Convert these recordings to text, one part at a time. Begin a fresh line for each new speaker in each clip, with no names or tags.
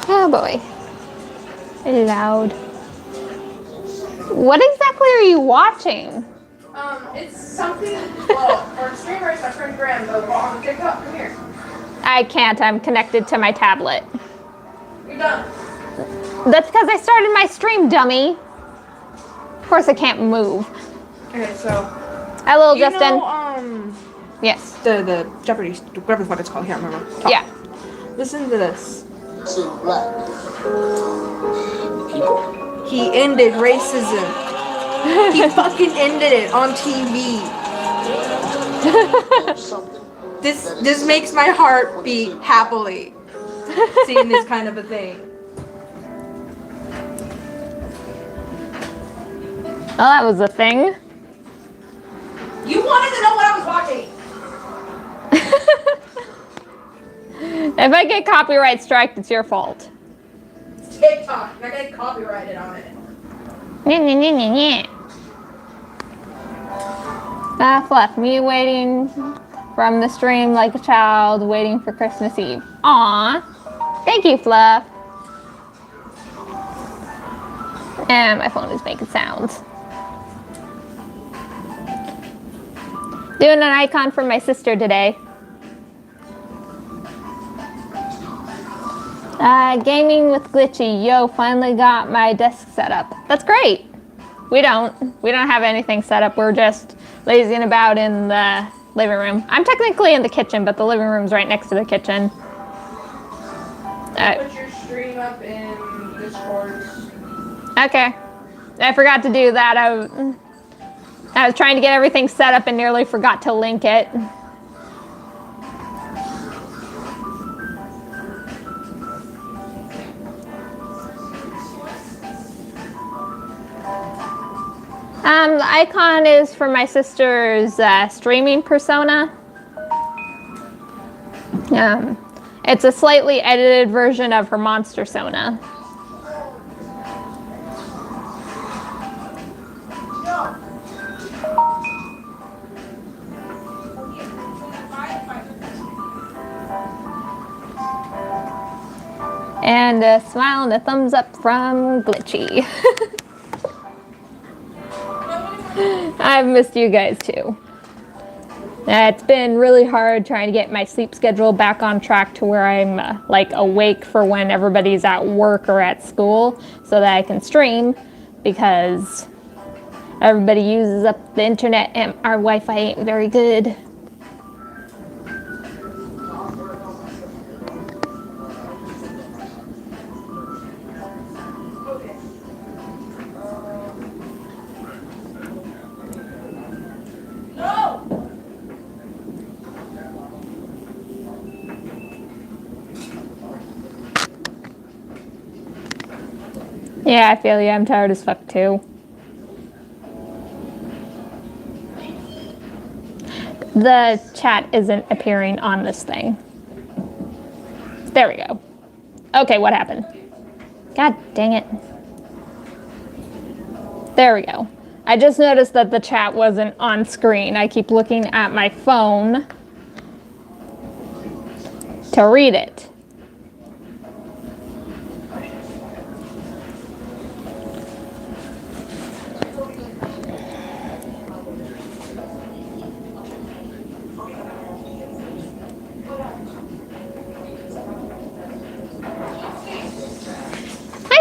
Oh boy. Loud. What exactly are you watching?
It's something, well, our streamer is my friend Graham, but on TikTok, come here.
I can't, I'm connected to my tablet.
You're done.
That's because I started my stream, dummy. Of course I can't move.
Okay, so.
Hi, little
You
Justin.
know,
yes.
The Jeopardy, whatever the fuck it's called, I can't remember. Talk.
Yeah.
Listen to this.
Black people.
He ended racism. He fucking ended it on TV. This makes my heart beat happily. Seeing this kind of a thing.
Well, that was a thing.
You wanted to know what I was watching.
If I get copyright striked, it's your fault.
It's TikTok. I'm not getting copyrighted on it.
Fluff, me waiting from the stream like a child waiting for Christmas Eve. Aw. Thank you, Fluff. And my phone is making sounds. Doing an icon for my sister today. Gaming with Glitchy. Yo, finally got my desk set up. That's great. We don't have anything set up. We're just lazying about in the living room. I'm technically in the kitchen, but the living room's right next to the kitchen.
Put your stream up in Discord.
Okay. I forgot to do that. I was trying to get everything set up and nearly forgot to link it. The icon is for my sister's streaming persona. It's a slightly edited version of her monster persona. And a smile and a thumbs up from Glitchy. I've missed you guys too. It's been really hard trying to get my sleep schedule back on track to where I'm like awake for when everybody's at work or at school so that I can stream, because everybody uses up the internet and our Wi-Fi ain't very good. Yeah, I feel you. I'm tired as fuck too. The chat isn't appearing on this thing. There we go. Okay, what happened? God dang it. There we go. I just noticed that the chat wasn't on screen. I keep looking at my phone to read it.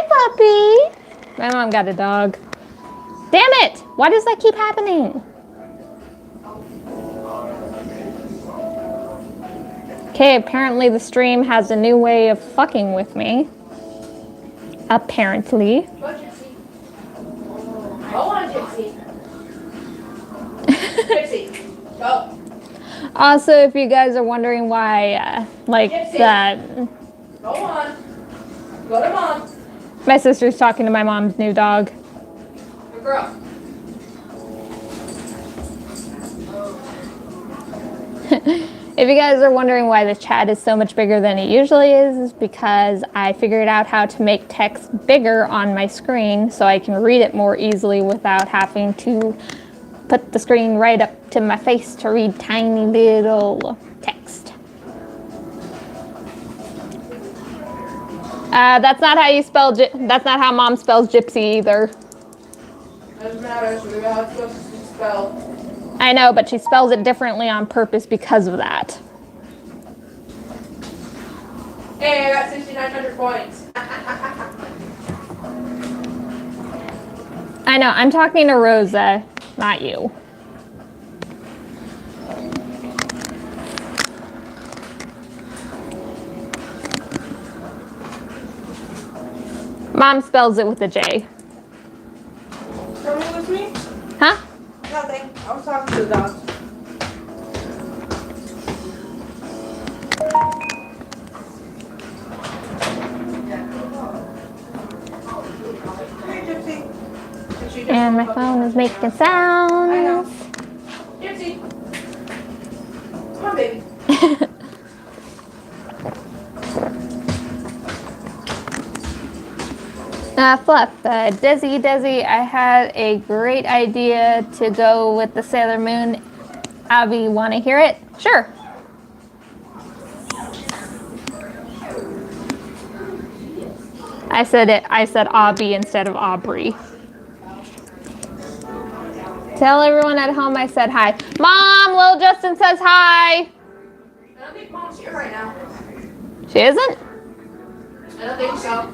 Puppy. My mom got a dog. Damn it! Why does that keep happening? Okay, apparently the stream has a new way of fucking with me. Apparently.
Go, Gypsy. Go on, Gypsy. Gypsy, go.
Also, if you guys are wondering why, like, that...
Go on. Go to mom.
My sister's talking to my mom's new dog.
Good girl.
If you guys are wondering why the chat is so much bigger than it usually is because I figured out how to make text bigger on my screen so I can read it more easily without having to put the screen right up to my face to read tiny little text. That's not how you spell, that's not how mom spells gypsy either.
Doesn't matter, it's really how it's supposed to spell.
I know, but she spells it differently on purpose because of that.
Hey, I got 6,900 points.
I know, I'm talking to Rosa, not you. Mom spells it with a J.
Something with me?
Huh?
Nothing. I was talking to the dog. Hey, Gypsy.
And my phone is making sounds.
I know. Gypsy. Come on, baby.
Fluff, Desi, I had a great idea to go with the Sailor Moon. Abby, want to hear it? Sure. I said Abby instead of Aubrey. Tell everyone at home I said hi. Mom, Lil Justin says hi.
I don't think mom's here right now.
She isn't?
I don't think so.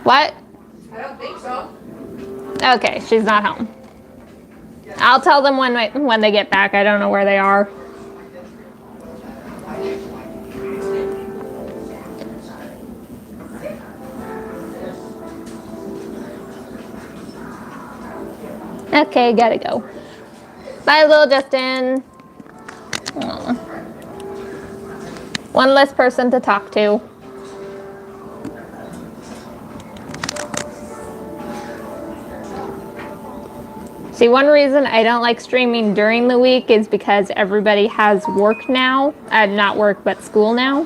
What?
I don't think so.
Okay, she's not home. I'll tell them when they get back. I don't know where they are. Okay, gotta go. Bye, little Justin. Aw. One less person to talk to. See, one reason I don't like streaming during the week is because everybody has work now. Not work, but school now.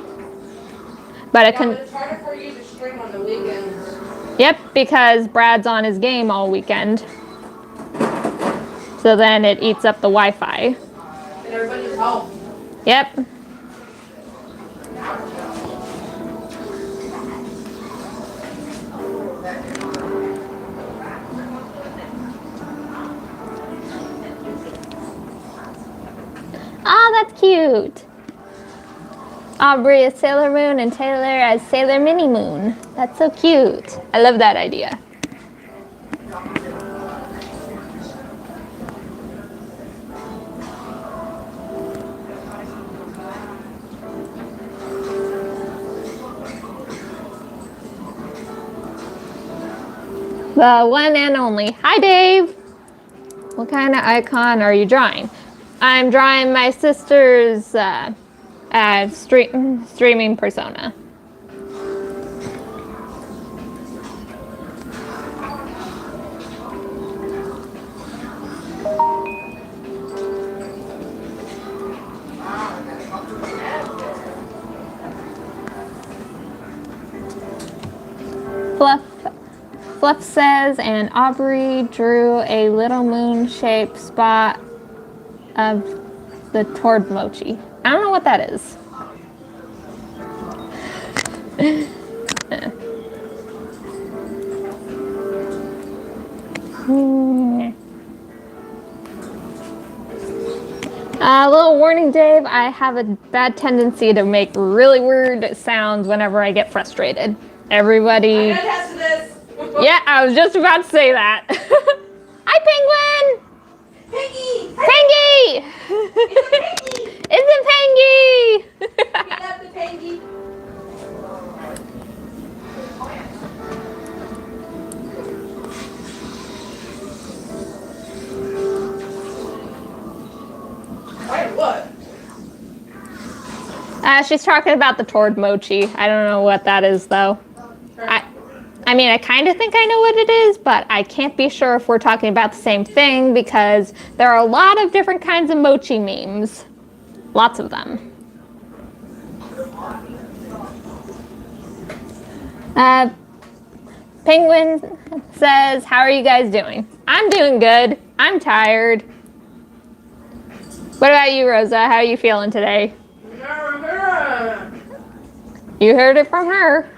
But
it's harder for you to stream on the weekends.
Yep, because Brad's on his game all weekend. So then it eats up the Wi-Fi.
And everybody's home.
Yep. Oh, that's cute. Aubrey as Sailor Moon and Taylor as Sailor Mini Moon. That's so cute. I love that idea. The one and only. Hi, Dave. What kind of icon are you drawing? I'm drawing my sister's streaming persona. Fluff says, and Aubrey drew a little moon-shaped spot of the toward mochi. I don't know what that is. A little warning, Dave. I have a bad tendency to make really weird sounds whenever I get frustrated. Everybody.
I can attest to this.
Yeah, I was just about to say that. Hi, Penguin!
Piggy!
Pengy!
It's a
Pengy!
He left the Piggy. Wait, what?
She's talking about the tord mochi. I don't know what that is, though. I mean, I kind of think I know what it is, but I can't be sure if we're talking about the same thing because there are a lot of different kinds of mochi memes. Lots of them. Penguin says, how are you guys doing? I'm doing good. I'm tired. What about you, Rosa? How are you feeling today? You heard it from her.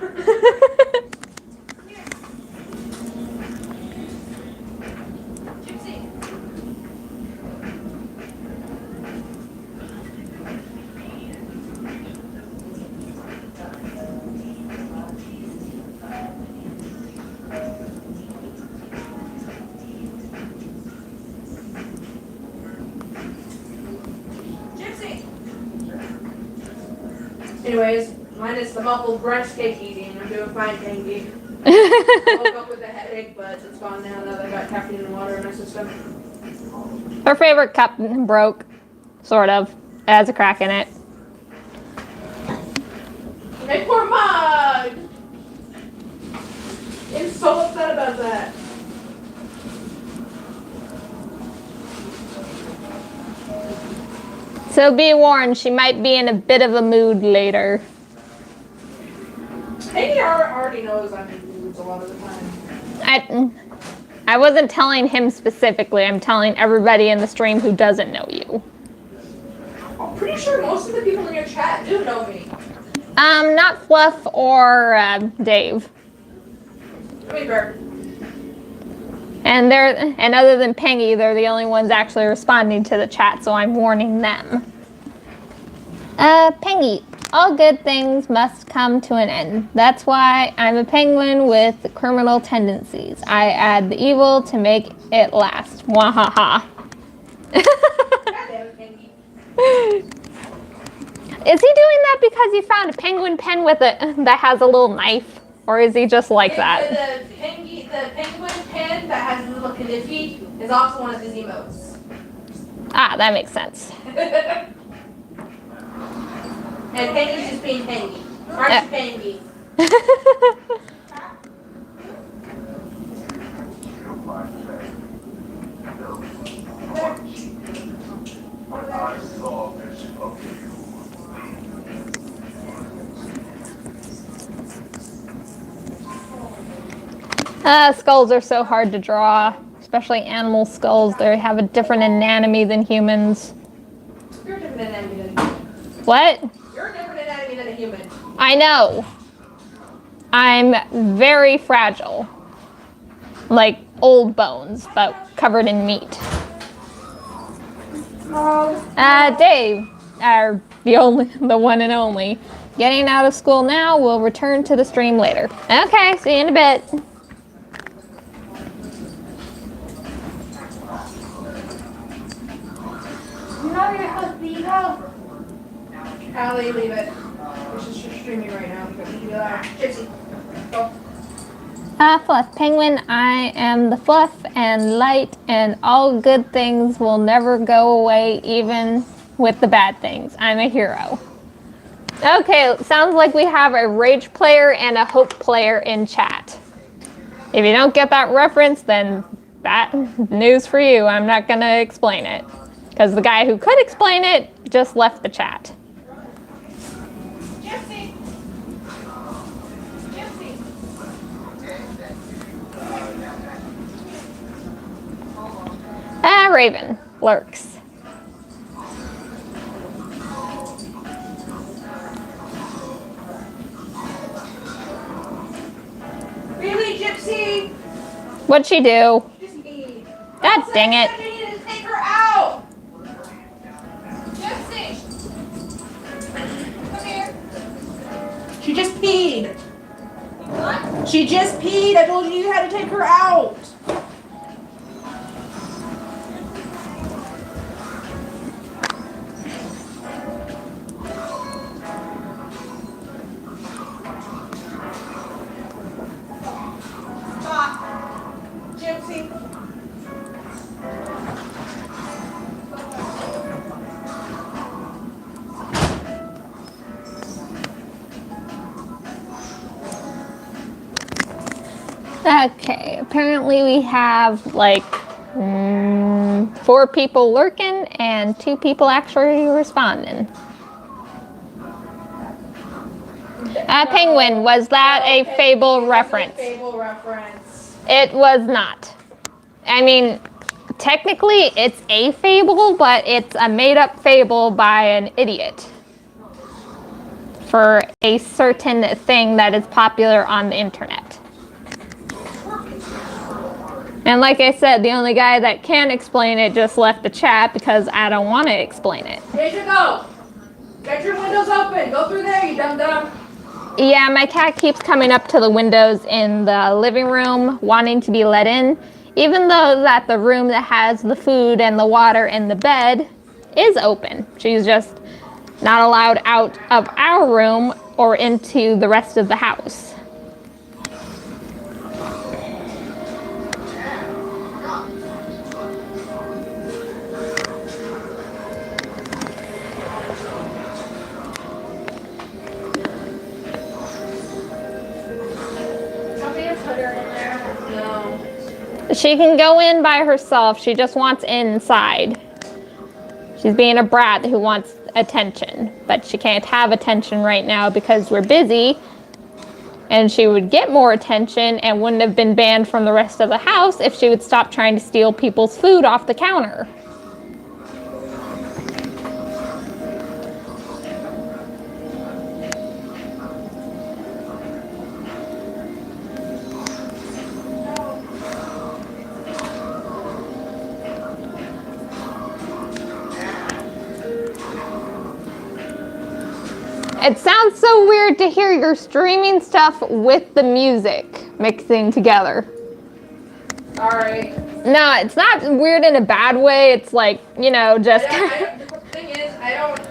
Anyways, mine is the muffled brunch cake eating. I'm doing fine, thank you. I woke up with a headache, but it's gone now that I got caffeine and water in my system.
Her favorite cup broke, sort of. It has a crack in it.
My poor mug! I'm so upset about that.
So be warned, she might be in a bit of a mood later.
Maybe already knows I'm in moods a lot of the time.
I wasn't telling him specifically. I'm telling everybody in the stream who doesn't know you.
I'm pretty sure most of the people in your chat do know me.
Not Fluff or Dave.
I mean, fair.
And other than Pengy, they're the only ones actually responding to the chat, so I'm warning them. Pengy, all good things must come to an end. That's why I'm a penguin with criminal tendencies. I add the evil to make it last. Wahaha. Is he doing that because he found a penguin pen with that has a little knife? Or is he just like that?
The penguin pen that has a little kniffy is also one of his emotes.
Ah, that makes sense.
And Pengy's just being Pengy. Aren't you Pengy?
Skulls are so hard to draw, especially animal skulls. They have a different anatomy than humans.
You're a different anatomy than a human.
What?
You're a different anatomy than a human.
I know. I'm very fragile. Like old bones, but covered in meat. Dave, the one and only. Getting out of school now, we'll return to the stream later. Okay, see you in a bit.
Allie, leave it. We're just streaming right now. Gypsy, go.
Fluff Penguin, I am the fluff and light, and all good things will never go away, even with the bad things. I'm a hero. Okay, sounds like we have a Rage player and a Hope player in chat. If you don't get that reference, then that news for you. I'm not going to explain it. Because the guy who could explain it just left the chat.
Gypsy. Gypsy.
Raven lurks.
Really, Gypsy?
What'd she do?
Gypsy.
God dang it.
I needed to take her out. Gypsy. Come here. She just peed. What? She just peed. I told you had to take her out. Gypsy.
Okay, apparently we have like 4 people lurking and 2 people actually responding. Penguin, was that a Fable reference?
Fable reference.
It was not. I mean, technically it's a fable, but it's a made-up fable by an idiot for a certain thing that is popular on the internet. And like I said, the only guy that can explain it just left the chat because I don't want to explain it.
Here you go. Get your windows open. Go through there, you dum-dum.
Yeah, my cat keeps coming up to the windows in the living room wanting to be let in, even though that the room that has the food and the water and the bed is open. She's just not allowed out of our room or into the rest of the house. She can go in by herself. She just wants inside. She's being a brat who wants attention, but she can't have attention right now because we're busy, and she would get more attention and wouldn't have been banned from the rest of the house if she would stop trying to steal people's food off the counter. It sounds so weird to hear your streaming stuff with the music mixing together.
Alright.
No, it's not weird in a bad way. It's like, you know, just...
The thing is,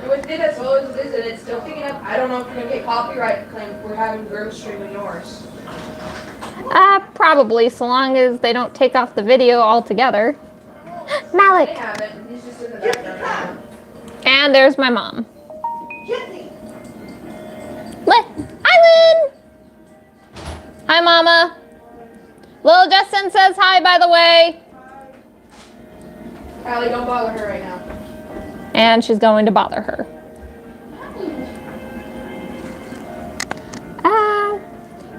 with it as well as it is, and it's still picking up, I don't know if we're going to get copyright claim if we're having girls streaming yours.
Probably, so long as they don't take off the video altogether. Malik!
They haven't. He's just in the background.
And there's my mom. Hi, Lynn! Hi, Mama. Little Justin says hi, by the way.
Allie, don't bother her right now.
And she's going to bother her.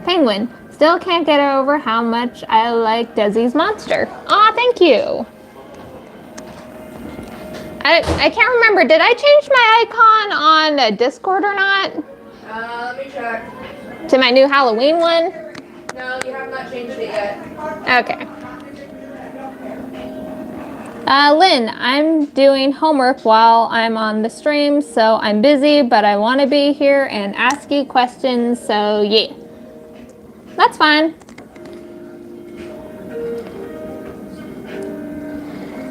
Penguin. Still can't get over how much I like Desi's monster. Aw, thank you. I can't remember. Did I change my icon on Discord or not?
Let me check.
To my new Halloween one?
No, you have not changed it yet.
Okay. Lynn, I'm doing homework while I'm on the stream, so I'm busy, but I want to be here and ask you questions, so yeah. That's fine.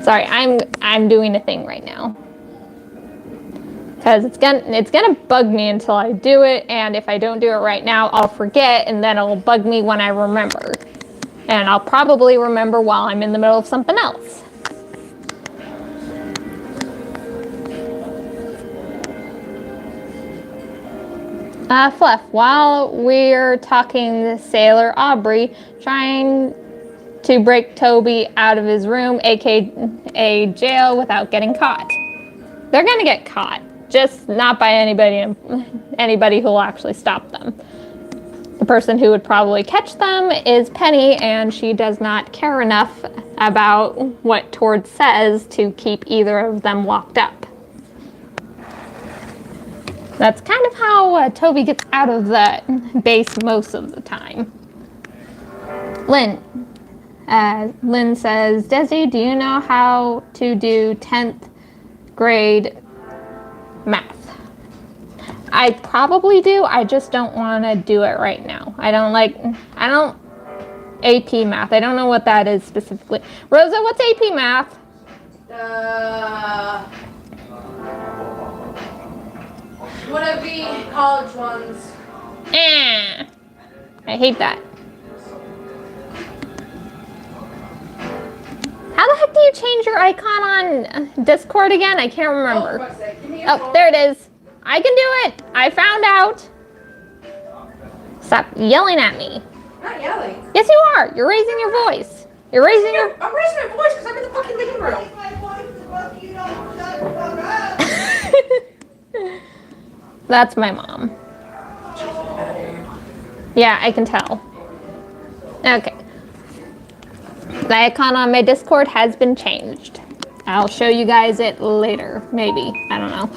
Sorry, I'm doing a thing right now. Because it's gonna bug me until I do it, and if I don't do it right now, I'll forget, and then it'll bug me when I remember. And I'll probably remember while I'm in the middle of something else. Fluff, while we're talking Sailor Aubrey trying to break Toby out of his room, aka jail, without getting caught. They're gonna get caught, just not by anybody who will actually stop them. The person who would probably catch them is Penny, and she does not care enough about what Tord says to keep either of them locked up. That's kind of how Toby gets out of the base most of the time. Lynn. Lynn says, Desi, do you know how to do 10th grade math? I probably do. I just don't want to do it right now. I don't AP math. I don't know what that is specifically. Rosa, what's AP math?
One of the college ones.
I hate that. How the heck do you change your icon on Discord again? I can't remember. Oh, there it is. I can do it. I found out. Stop yelling at me.
not yelling.
Yes, you are. You're raising your voice. You're raising your...
I'm raising my voice because I'm in the fucking living room.
That's my mom. Yeah, I can tell. Okay. The icon on my Discord has been changed. I'll show you guys it later, maybe. I don't know.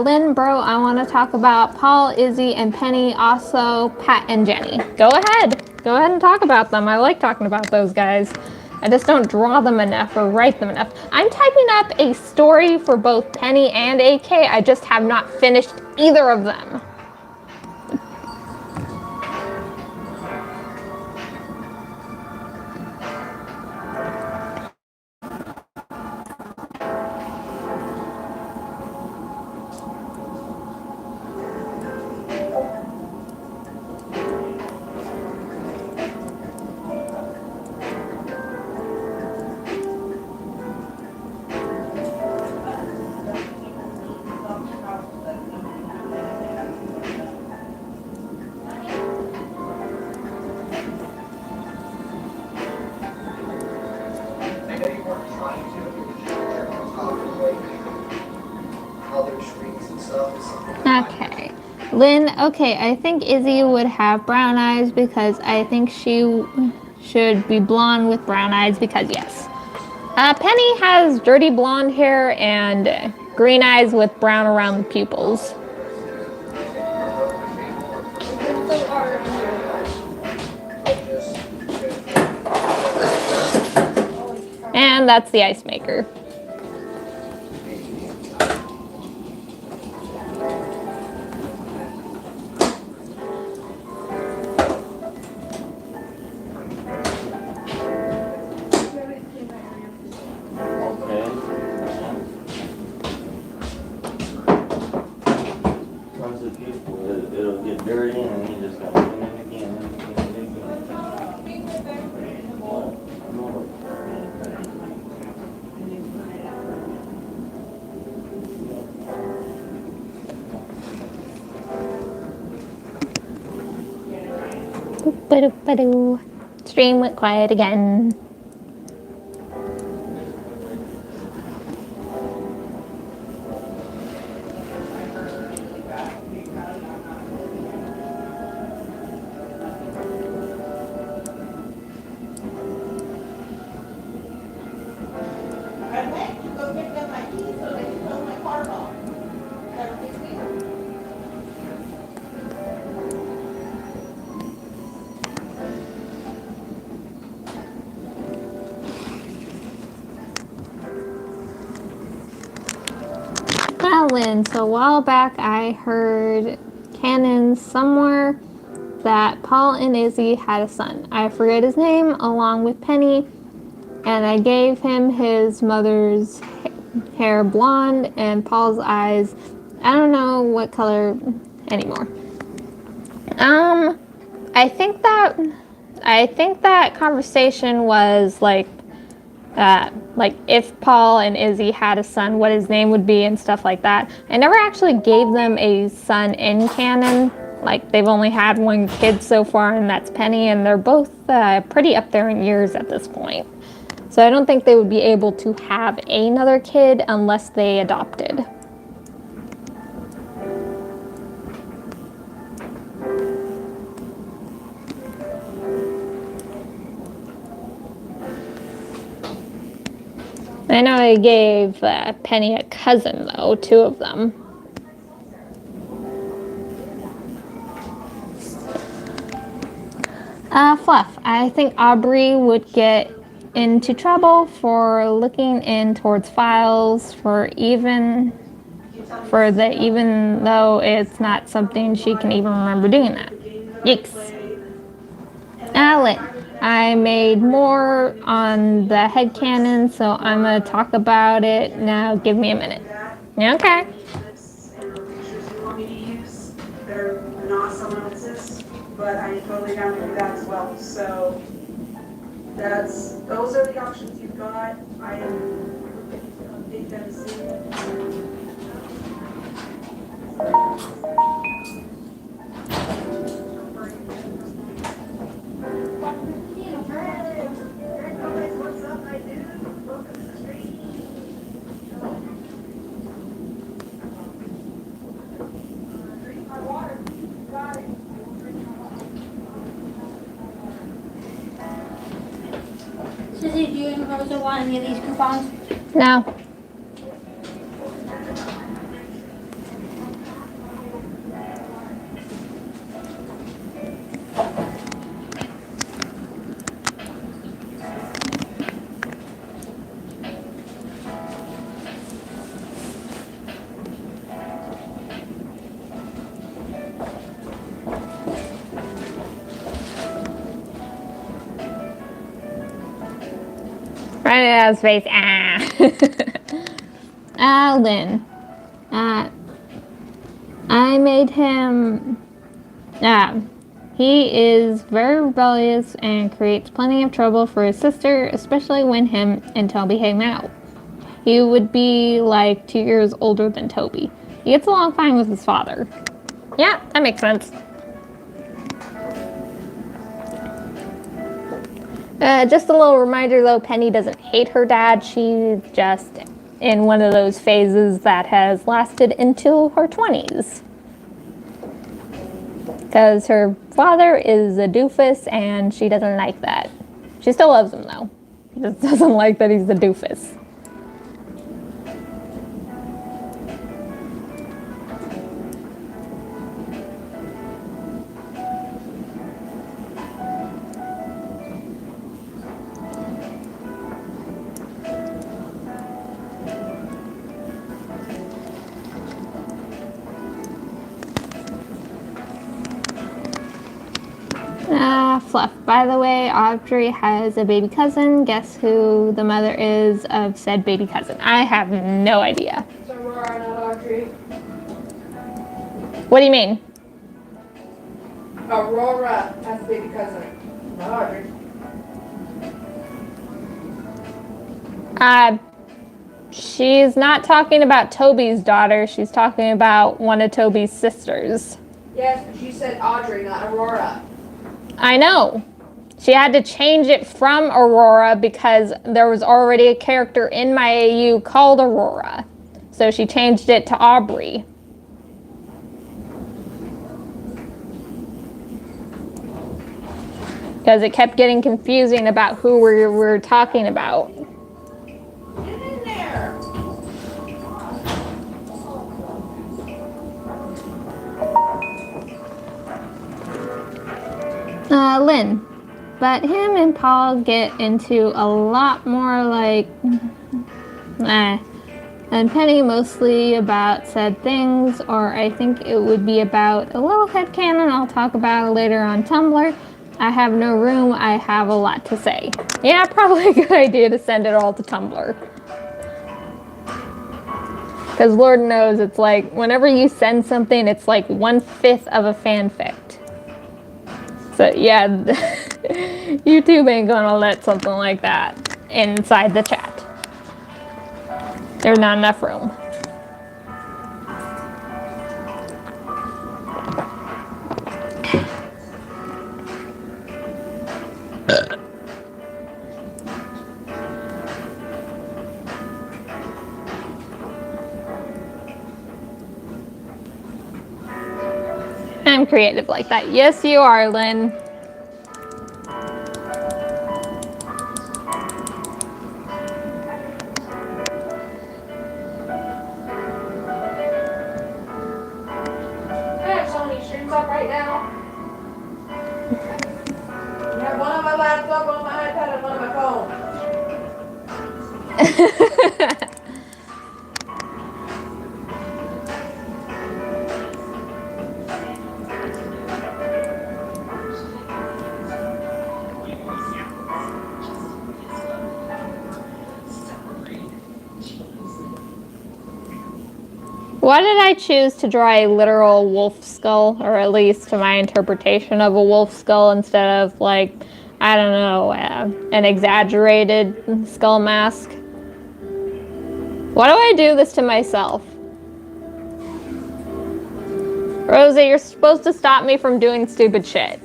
Lynn, bro, I want to talk about Paul, Izzy, and Penny, also Pat and Jenny. Go ahead. Go ahead and talk about them. I like talking about those guys. I just don't draw them enough or write them enough. I'm typing up a story for both Penny and AK. I just have not finished either of them. Okay. Lynn, okay, I think Izzy would have brown eyes because I think she should be blonde with brown eyes because yes. Penny has dirty blonde hair and green eyes with brown around the pupils. And that's the ice maker.
It'll get dirty and you just gotta clean it again.
Stream went quiet again. Lynn, so a while back I heard canon somewhere that Paul and Izzy had a son. I forget his name, along with Penny, and I gave him his mother's hair blonde and Paul's eyes, I don't know what color anymore. I think that conversation was like if Paul and Izzy had a son, what his name would be and stuff like that. I never actually gave them a son in canon. Like, they've only had one kid so far, and that's Penny, and they're both pretty up there in years at this point. So I don't think they would be able to have another kid unless they adopted. I know I gave Penny a cousin, though, 2 of them. Fluff. I think Aubrey would get into trouble for looking in towards files even though it's not something she can even remember doing that. Yikes. Alan. I made more on the headcanon, so I'm going to talk about it now. Give me a minute. Okay.
They're not someone else's, but I'm totally down to do that as well. So those are the options you've got. I am big fan of seeing it.
did you and Rosa want any of these coupons?
No. Right in his face. Ah. Lynn. I made him. He is very rebellious and creates plenty of trouble for his sister, especially when him and Toby hang out. He would be like 2 years older than Toby. He gets along fine with his father. Yeah, that makes sense. Just a little reminder though, Penny doesn't hate her dad. She's just in one of those phases that has lasted until her 20s. Because her father is a doofus and she doesn't like that. She still loves him though. She just doesn't like that he's a doofus. Fluff. By the way, Audrey has a baby cousin. Guess who the mother is of said baby cousin? I have no idea.
It's Aurora, not Audrey.
What do you mean?
Aurora has a baby cousin, not Audrey.
She's not talking about Toby's daughter. She's talking about one of Toby's sisters.
Yes, but she said Audrey, not Aurora.
I know. She had to change it from Aurora because there was already a character in my AU called Aurora. So she changed it to Aubrey. Because it kept getting confusing about who we were talking about.
Get in there.
Lynn. But him and Paul get into a lot more like, and Penny mostly about said things, or I think it would be about a little headcanon I'll talk about later on Tumblr. I have no room, I have a lot to say. Yeah, probably a good idea to send it all to Tumblr. Because Lord knows, it's like, whenever you send something, it's like 1/5 of a fanfic. So yeah, YouTube ain't gonna let something like that inside the chat. There's not enough room. I'm creative like that. Yes, you are, Lynn.
I have so many streams up right now. I have one on my laptop, one on my iPad, and one on my phone.
Why did I choose to draw a literal wolf skull, or at least to my interpretation of a wolf skull, instead of like, I don't know, an exaggerated skull mask? Why do I do this to myself? Rosa, you're supposed to stop me from doing stupid shit.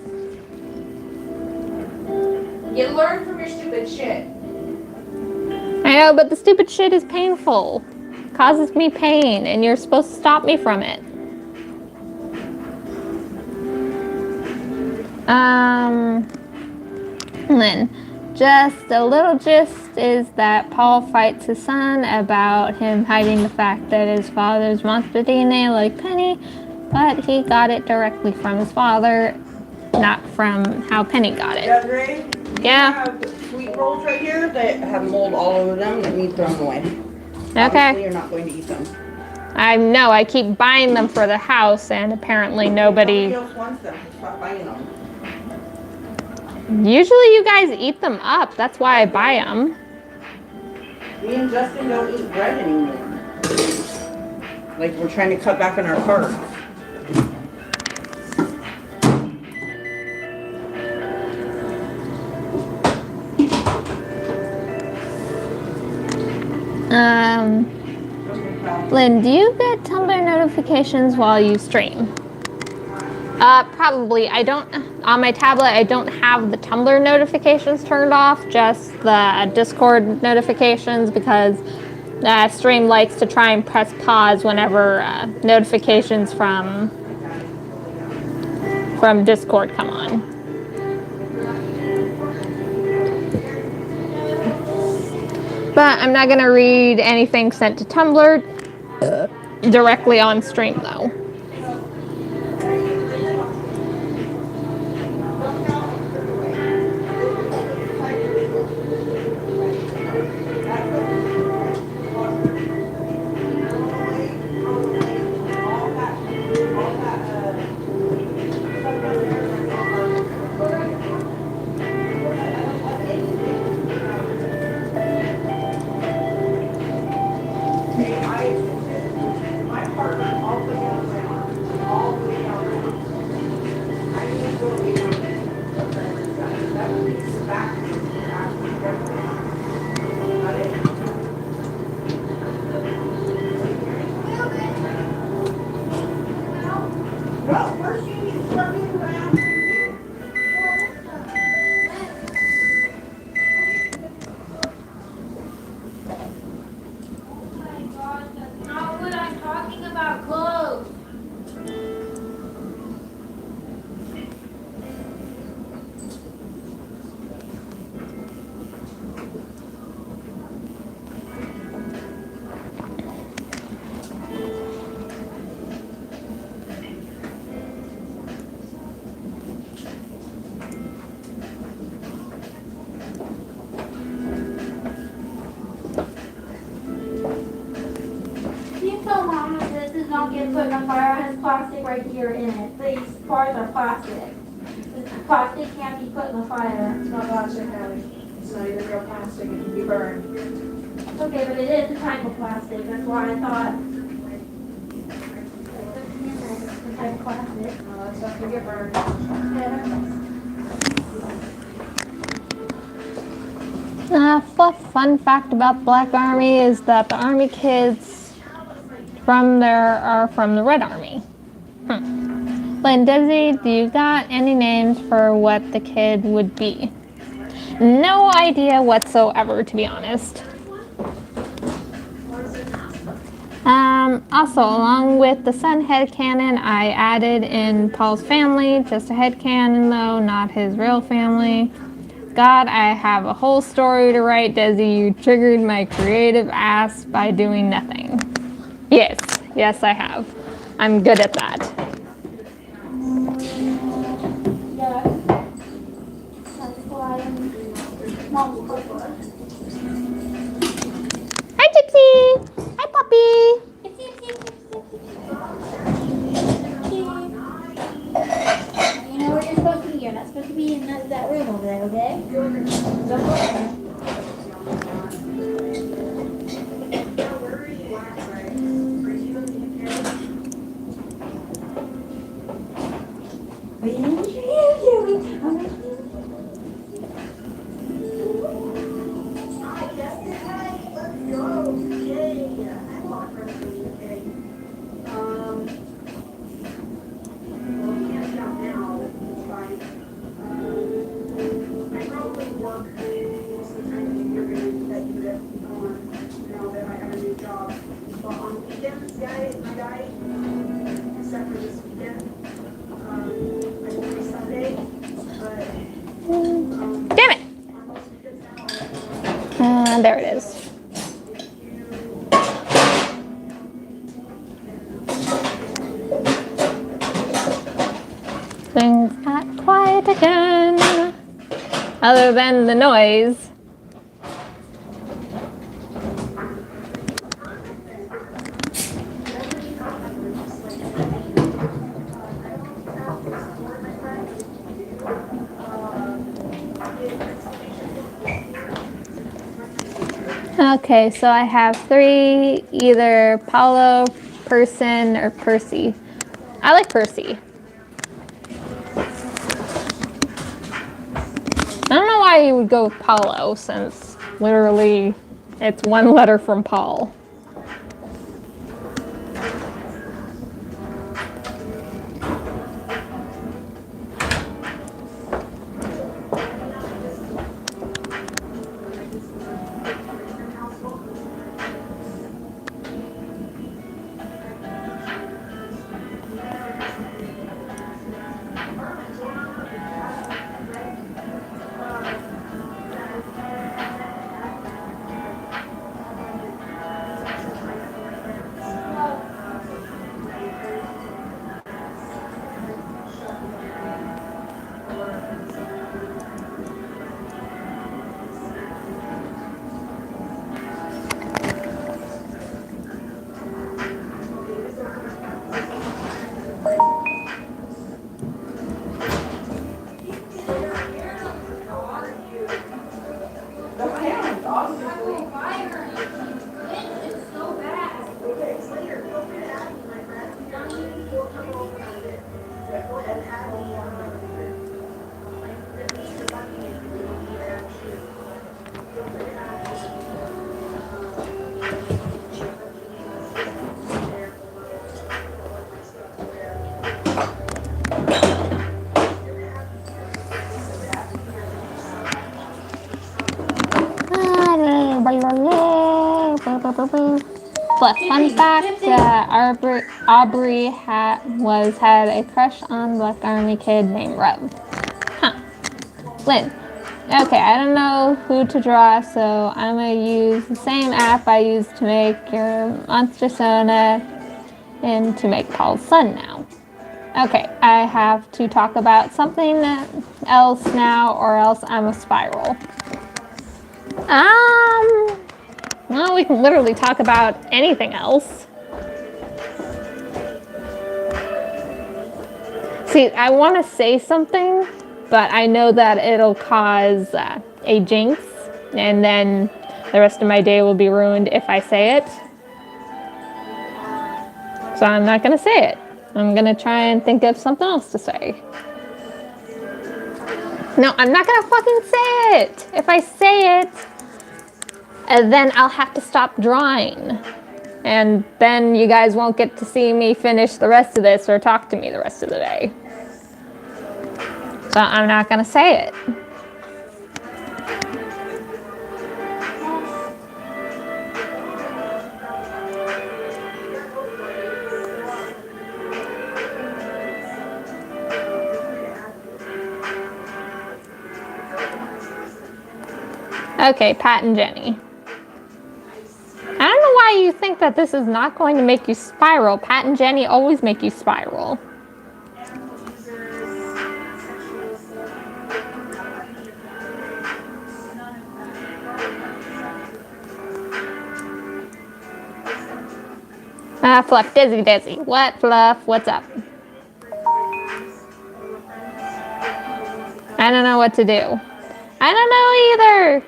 You learn from your stupid shit.
I know, but the stupid shit is painful. Causes me pain, and you're supposed to stop me from it. Lynn, Just a little gist is that Paul fights his son about him hiding the fact that his father's monster DNA like Penny, but he got it directly from his father, not from how Penny got it.
Desiree,
Yeah.
I have sweet rolls right here that have mold all over them that need thrown away.
Okay.
Obviously, you're not going to eat them.
I know, I keep buying them for the house, and apparently nobody...
Nobody else wants them. Stop buying them.
Usually you guys eat them up, that's why I buy them.
Me and Justin don't eat bread anymore. Like, we're trying to cut back on our carbs.
Lynn, do you get Tumblr notifications while you stream? Probably. I don't, on my tablet, I don't have the Tumblr notifications turned off, just the Discord notifications, because stream likes to try and press pause whenever notifications from Discord come on. But I'm not going to read anything sent to Tumblr directly on stream, though.
Put in a fire has plastic right here in it. These bars are plastic. This plastic can't be put in the fire.
It's not plastic, Ellie. It's not even real plastic. It can be burned.
Okay, but it is a type of plastic. That's why I thought. It's a type of plastic.
No, that stuff can get burned.
Fun fact about the Black Army is that the Army kids from there are from the Red Army. Lynn, Desi, do you got any names for what the kid would be? No idea whatsoever, to be honest. Also, along with the Sun headcanon, I added in Paul's family, just a headcanon though, not his real family. God, I have a whole story to write, Desi. You triggered my creative ass by doing nothing. Yes, I have. I'm good at that.
Yeah. That's why Mom will cook us.
Hi, Gypsy. Hi, Puppy.
You know where you're supposed to be. You're not supposed to be in that room over there, okay?
Damn it. Things got quiet again. Other than the noise. Okay, so I have 3, either Paulo, Person, or Percy. I like Percy. I don't know why you would go with Paulo, since literally it's one letter from Paul. But fun fact, Aubrey had a crush on Black Army kid named Rev. Huh. Lynn. Okay, I don't know who to draw, so I'm gonna use the same app I used to make your monster Sona and to make Paul's son now. Okay, I have to talk about something else now, or else I'm a spiral. Well, we can literally talk about anything else. See, I want to say something, but I know that it'll cause a jinx, and then the rest of my day will be ruined if I say it. So I'm not going to say it. I'm going to try and think of something else to say. No, I'm not going to fucking say it. If I say it, then I'll have to stop drawing. And then you guys won't get to see me finish the rest of this or talk to me the rest of the day. So I'm not going to say it. Okay, Pat and Jenny. I don't know why you think that this is not going to make you spiral. Pat and Jenny always make you spiral. Fluff, Dizzy. What, Fluff? What's up? I don't know what to do. I don't know either.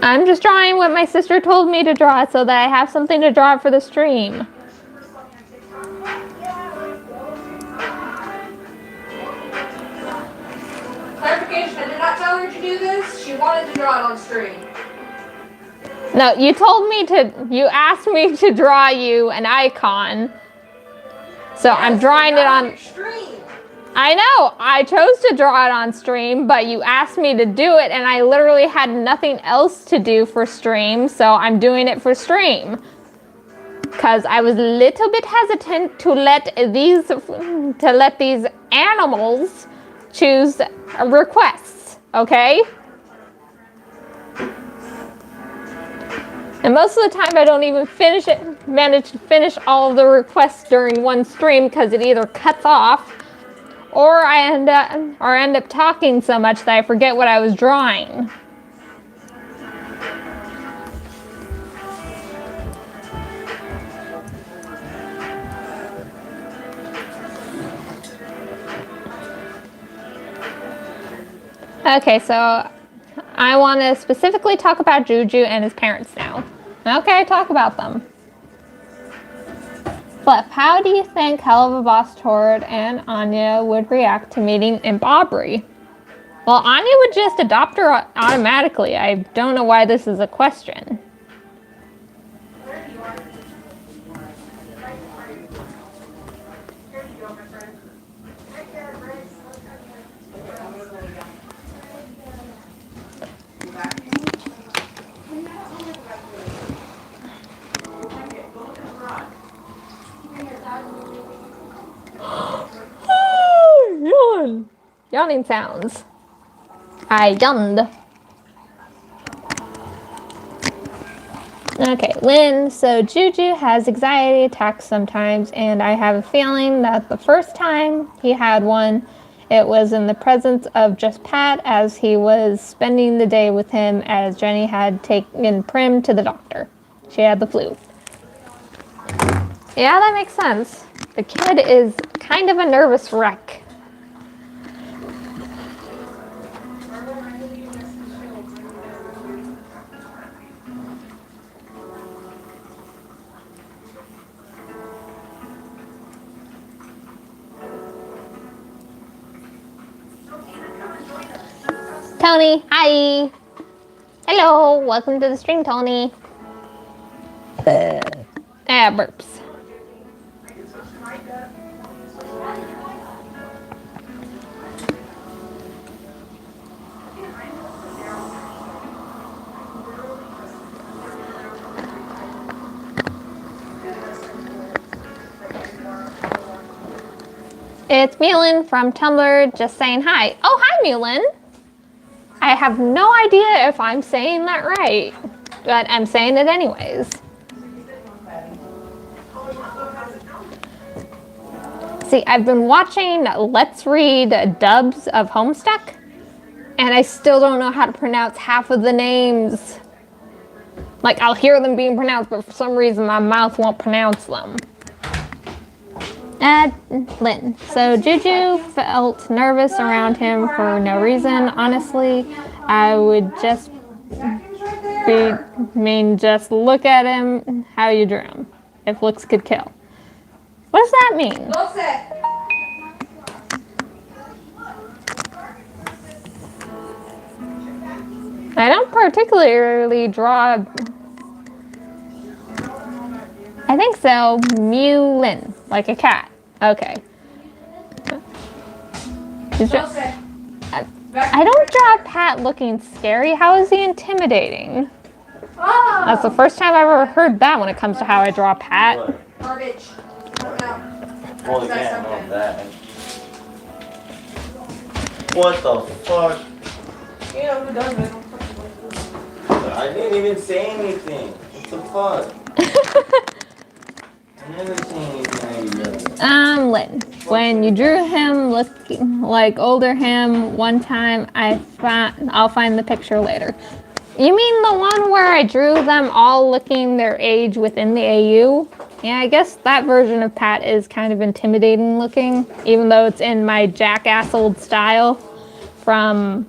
I'm just drawing what my sister told me to draw so that I have something to draw for the stream.
Clarification, I did not tell her to do this. She wanted to draw it on stream.
No, you asked me to draw you an icon. So yes, I'm drawing it on
stream.
I know, I chose to draw it on stream, but you asked me to do it and I literally had nothing else to do for stream, so I'm doing it for stream. Because I was a little bit hesitant to let these animals choose requests, okay? And most of the time I don't even finish it. manage to finish all of the requests during one stream because it either cuts off or I end up talking so much that I forget what I was drawing. Okay, so I want to specifically talk about Juju and his parents now. Okay, talk about them. Flip, how do you think Hell of a Boss Tord and Anya would react to meeting Imp Aubrey? Well, Anya would just adopt her automatically. I don't know why this is a question. Yawn. Yawning sounds. I yawned. Okay, Lynn. So Juju has anxiety attacks sometimes, and I have a feeling that the first time he had one, it was in the presence of just Pat as he was spending the day with him as Jenny had taken Prim to the doctor. She had the flu. Yeah, that makes sense. The kid is kind of a nervous wreck. Tony, hi. Hello, welcome to the stream, Tony. Burps. It's Mulin from Tumblr, just saying hi. Oh, hi, Mulin. I have no idea if I'm saying that right, but I'm saying it anyways. See, I've been watching Let's Read dubs of Homestuck, and I still don't know how to pronounce half of the names. Like, I'll hear them being pronounced, but for some reason my mouth won't pronounce them. Lynn. So Juju felt nervous around him for no reason. Honestly, I would just just look at him how you drew him. If looks could kill. What does that mean? I don't particularly draw. I think so. Mulin, like a cat. Okay. I don't draw Pat looking scary. How is he intimidating? That's the first time I've ever heard that when it comes to how I draw Pat.
Garbage.
Well, you can't know that. What the fuck?
You know who does it?
I didn't even say anything. What the fuck? I never say anything.
Lynn. When you drew him looking like older him one time, I'll find the picture later. You mean the one where I drew them all looking their age within the AU? Yeah, I guess that version of Pat is kind of intimidating looking, even though it's in my jackass old style from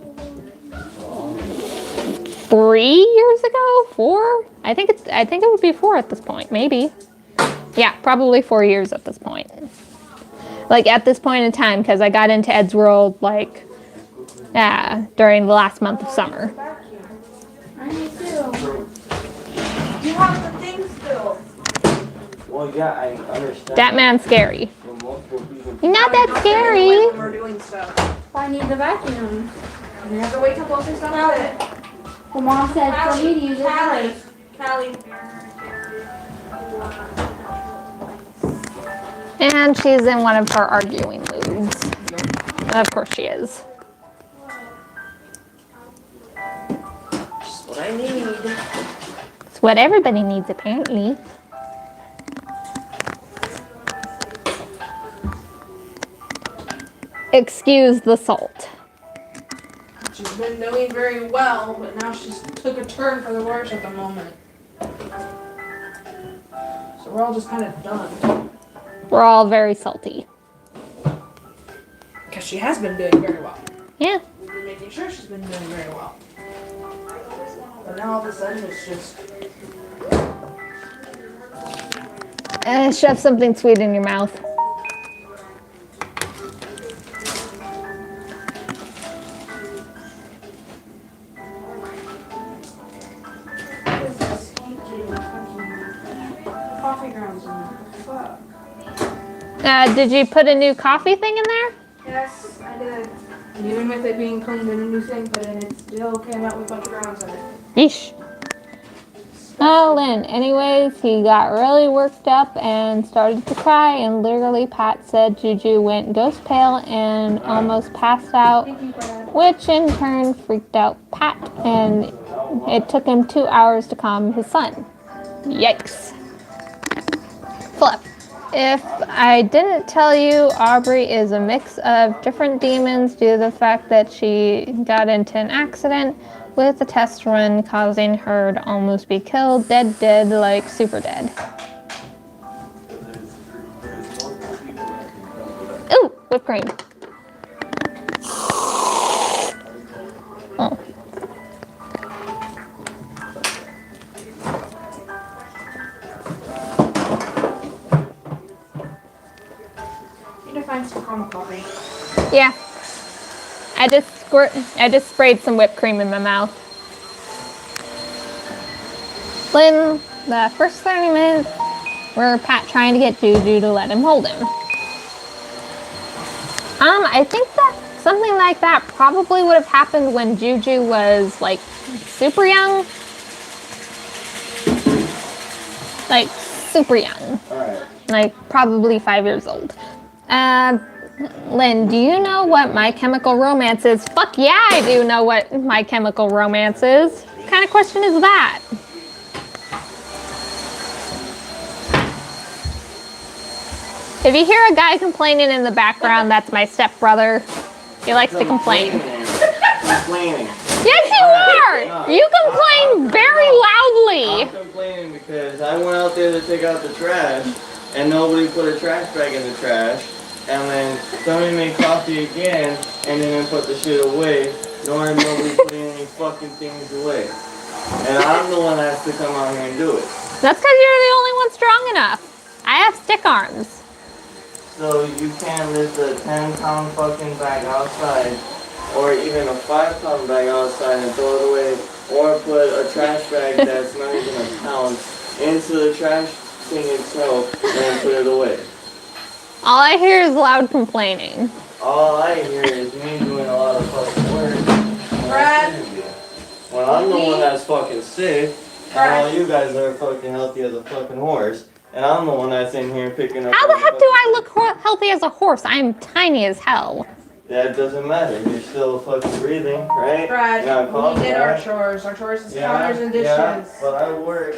3 years ago? 4? I think it would be 4 at this point, maybe. Yeah, probably 4 years at this point. Like at this point in time, because I got into Ed's World like during the last month of summer.
I need to.
You have the thing still.
Well, yeah, I understand.
That man's scary. You're not that scary.
When we're doing stuff.
I need the vacuum.
You have to wait till both are done with it.
Well, Mom said for me to use it first.
Callie.
And she's in one of her arguing moods. Of course she is.
Just what I need.
It's what everybody needs, apparently. Excuse the salt.
She's been doing very well, but now she's took a turn for the worse at the moment. So we're all just kind of done.
We're all very salty.
Because she has been doing very well.
Yeah.
We've been making sure she's been doing very well. But now all of a sudden it's just...
Shove something sweet in your mouth.
Coffee grounds in there. Fuck.
Did you put a new coffee thing in there?
Yes, I did. And even with it being cleaned and a new thing put in, it still came out with a bunch of grounds in it.
Yeesh. Oh, Lynn. Anyways, he got really worked up and started to cry, and literally Pat said Juju went ghost pale and almost passed out,
Thank you, Brad.
which in turn freaked out Pat, and it took him 2 hours to calm his son. Yikes. Flip. If I didn't tell you, Aubrey is a mix of different demons due to the fact that she got into an accident with a test run causing her to almost be killed, dead, like super dead. Ooh, whipped cream. Oh.
Need to find some caramel coffee.
Yeah. I just sprayed some whipped cream in my mouth. Lynn, the first 30 minutes were Pat trying to get Juju to let him hold him. I think that something like that probably would have happened when Juju was like super young. Like super young.
Alright.
Like probably 5 years old. Lynn, do you know what My Chemical Romance is? Fuck yeah, I do know what My Chemical Romance is. What kind of question is that? If you hear a guy complaining in the background, that's my stepbrother. He likes to complain.
Complaining.
Yes, you are! You complain very loudly.
I'm complaining because I went out there to take out the trash and nobody put a trash bag in the trash. And then somebody made coffee again and then put the shit away. Nobody putting any fucking things away. And I'm the one that has to come out here and do it.
That's because you're the only one strong enough. I have stick arms.
So you can't lift a 10-pound fucking bag outside, or even a 5-pound bag outside and throw it away, or put a trash bag that's not even a pound into the trash thing itself and put it away.
All I hear is loud complaining.
All I hear is me doing a lot of fucking work.
Brad?
When I'm the one that's fucking sick, and all you guys are fucking healthy as a fucking horse, and I'm the one that's in here picking up.
How the heck do I look healthy as a horse? I am tiny as hell.
That doesn't matter. You're still fucking breathing, right?
Brad,
You're not
we
coughing,
did our
right?
chores. Our chores is counters and dishes.
Yeah, but I work,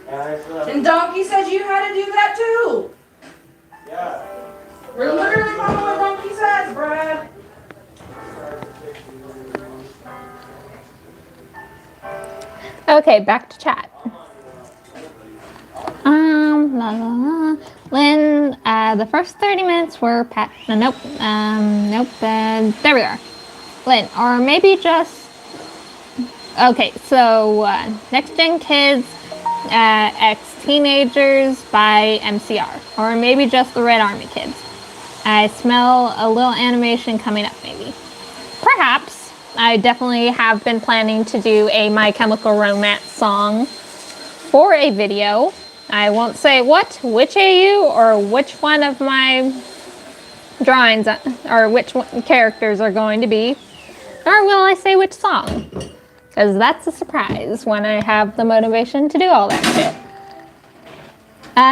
and I still have
And Donkey said you had to do that too.
yeah.
We're literally following what Donkey says, Brad.
Okay, back to chat. La la la. Lynn, the first 30 minutes were Pat. Nope. There we are. Lynn, or maybe just. Okay, so Next Gen Kids, X Teenagers by MCR, or maybe just the Red Army Kids. I smell a little animation coming up, maybe. Perhaps. I definitely have been planning to do a My Chemical Romance song for a video. I won't say which AU or which one of my drawings or which characters are going to be, or will I say which song? Because that's a surprise when I have the motivation to do all that shit.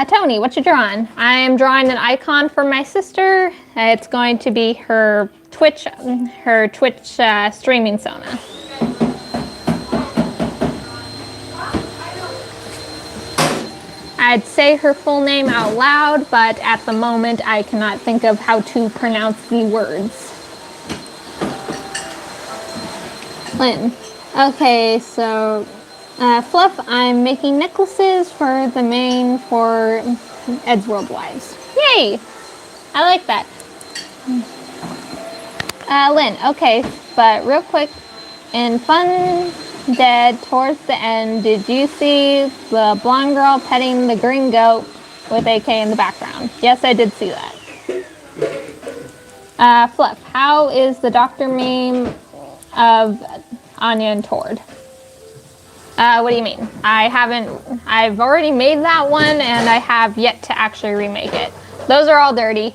Tony, what you drawing? I am drawing an icon for my sister. It's going to be her Twitch streaming Sona. I I'd say her full name out loud, but at the moment I cannot think of how to pronounce the words. Lynn. Okay, so Fluff, I'm making necklaces for the main for Ed's World Wives. Yay! I like that. Lynn, okay, but real quick, in Fun Dead, towards the end, did you see the blonde girl petting the green goat with AK in the background? Yes, I did see that. Fluff, how is the doctor meme of Anya and Tord? What do you mean? I've already made that one and I have yet to actually remake it. Those are all dirty.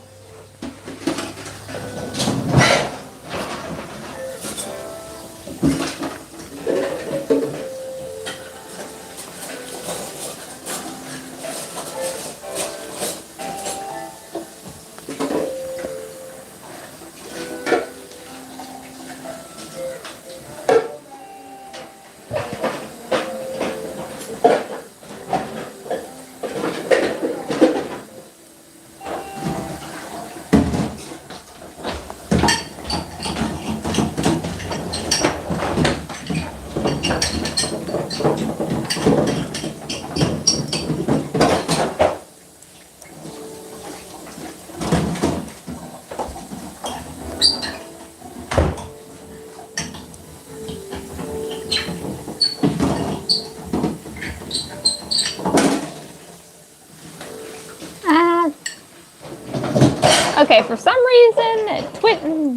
Okay, for some reason,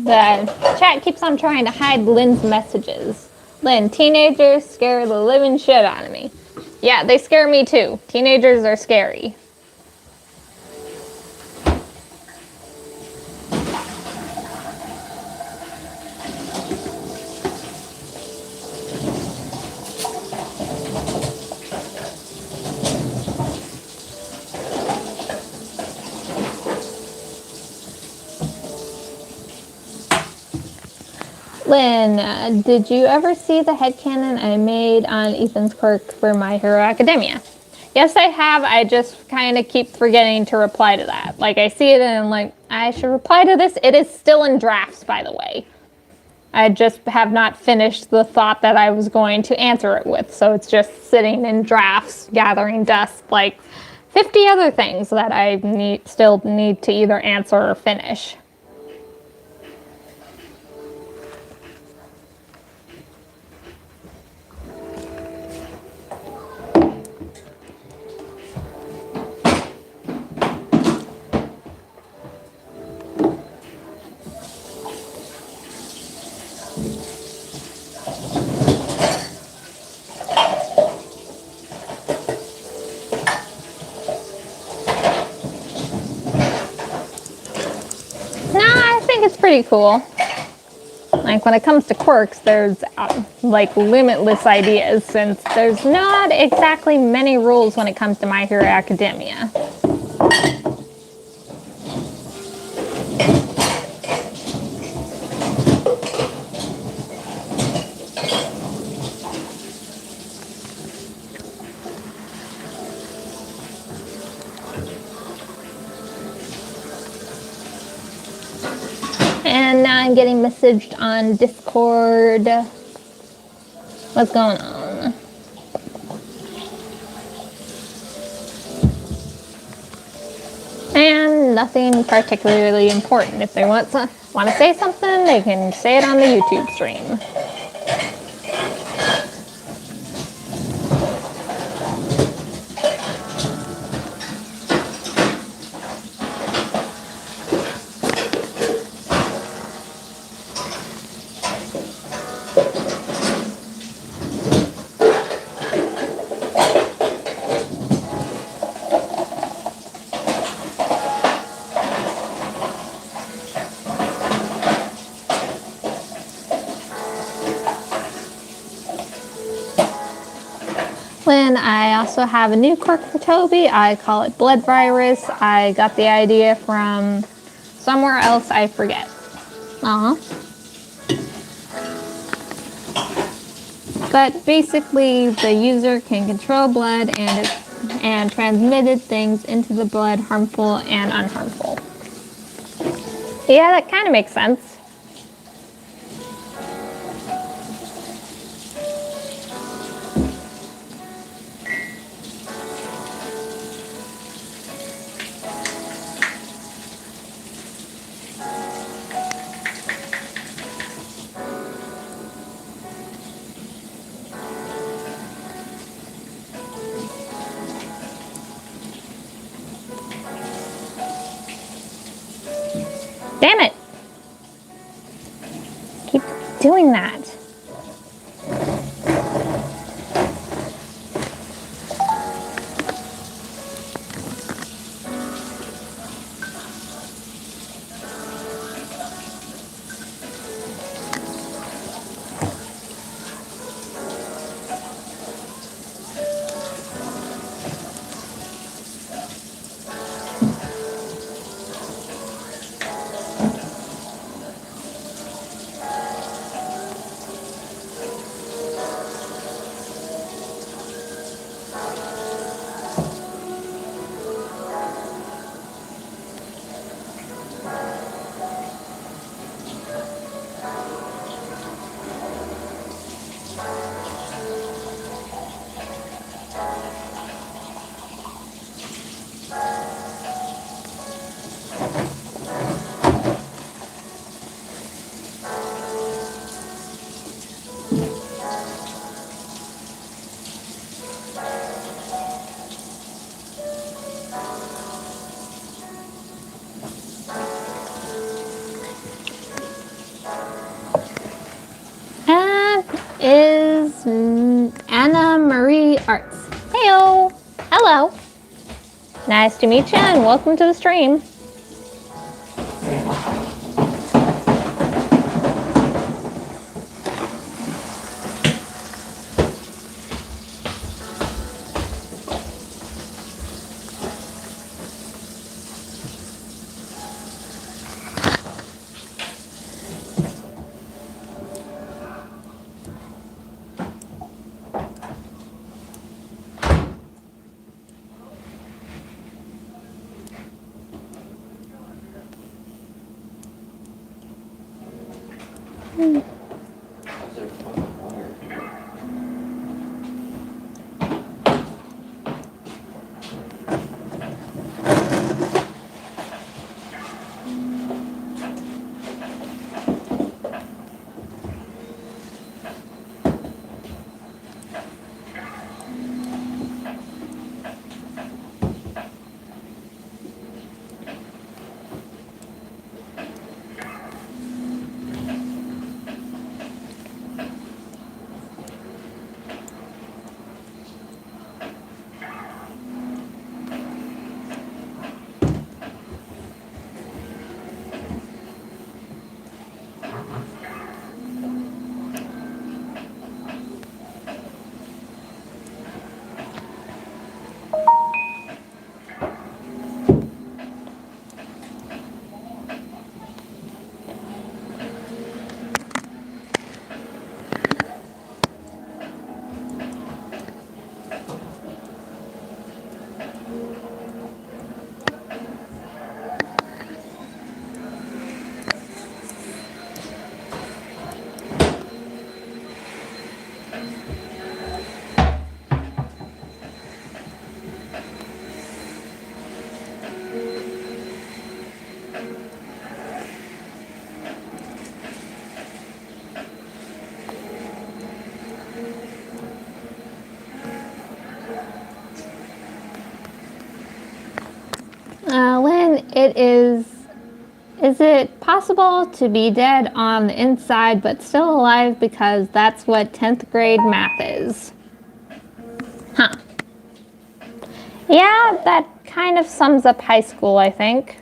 the chat keeps on trying to hide Lynn's messages. Lynn, teenagers scare the living shit out of me. Yeah, they scare me too. Teenagers are scary. Lynn, did you ever see the headcanon I made on Ethan's quirk for My Hero Academia? Yes, I have. I just kind of keep forgetting to reply to that. Like, I see it and I'm like, I should reply to this. It is still in drafts, by the way. I just have not finished the thought that I was going to answer it with. So it's just sitting in drafts, gathering dust, like 50 other things that I still need to either answer or finish. It's pretty cool. Like, when it comes to quirks, there's like limitless ideas, since there's not exactly many rules when it comes to My Hero Academia. And now I'm getting messaged on Discord. What's going on? And nothing particularly important. If they want to say something, they can say it on the YouTube stream. I also have a new quirk for Toby. I call it Blood Virus. I got the idea from somewhere else, I forget. But basically, the user can control blood, and and transmitted things into the blood, harmful and unharmful. Yeah, that kind of makes sense. Damn it! Keep doing that. Is Anna Marie Arts. Heyo! Hello! Nice to meet you and welcome to the stream. Lynn, is it possible to be dead on the inside but still alive because that's what 10th grade math is? Huh. Yeah, that kind of sums up high school, I think.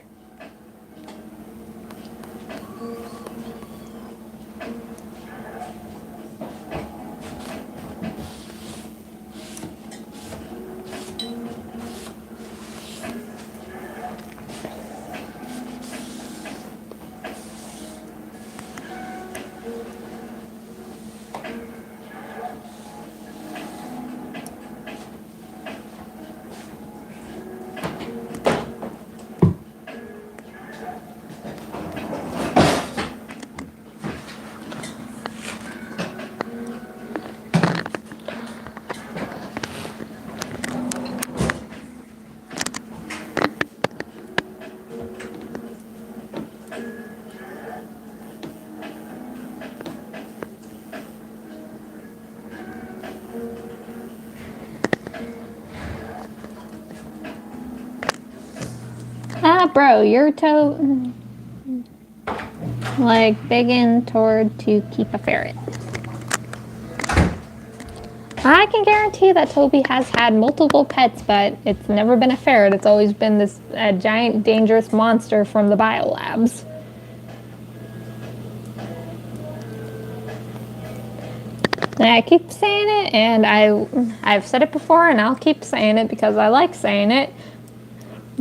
bro, you're like begging toward to keep a ferret. I can guarantee that Toby has had multiple pets, but it's never been a ferret. It's always been this giant, dangerous monster from the biolabs. And I keep saying it, and I've said it before, and I'll keep saying it because I like saying it.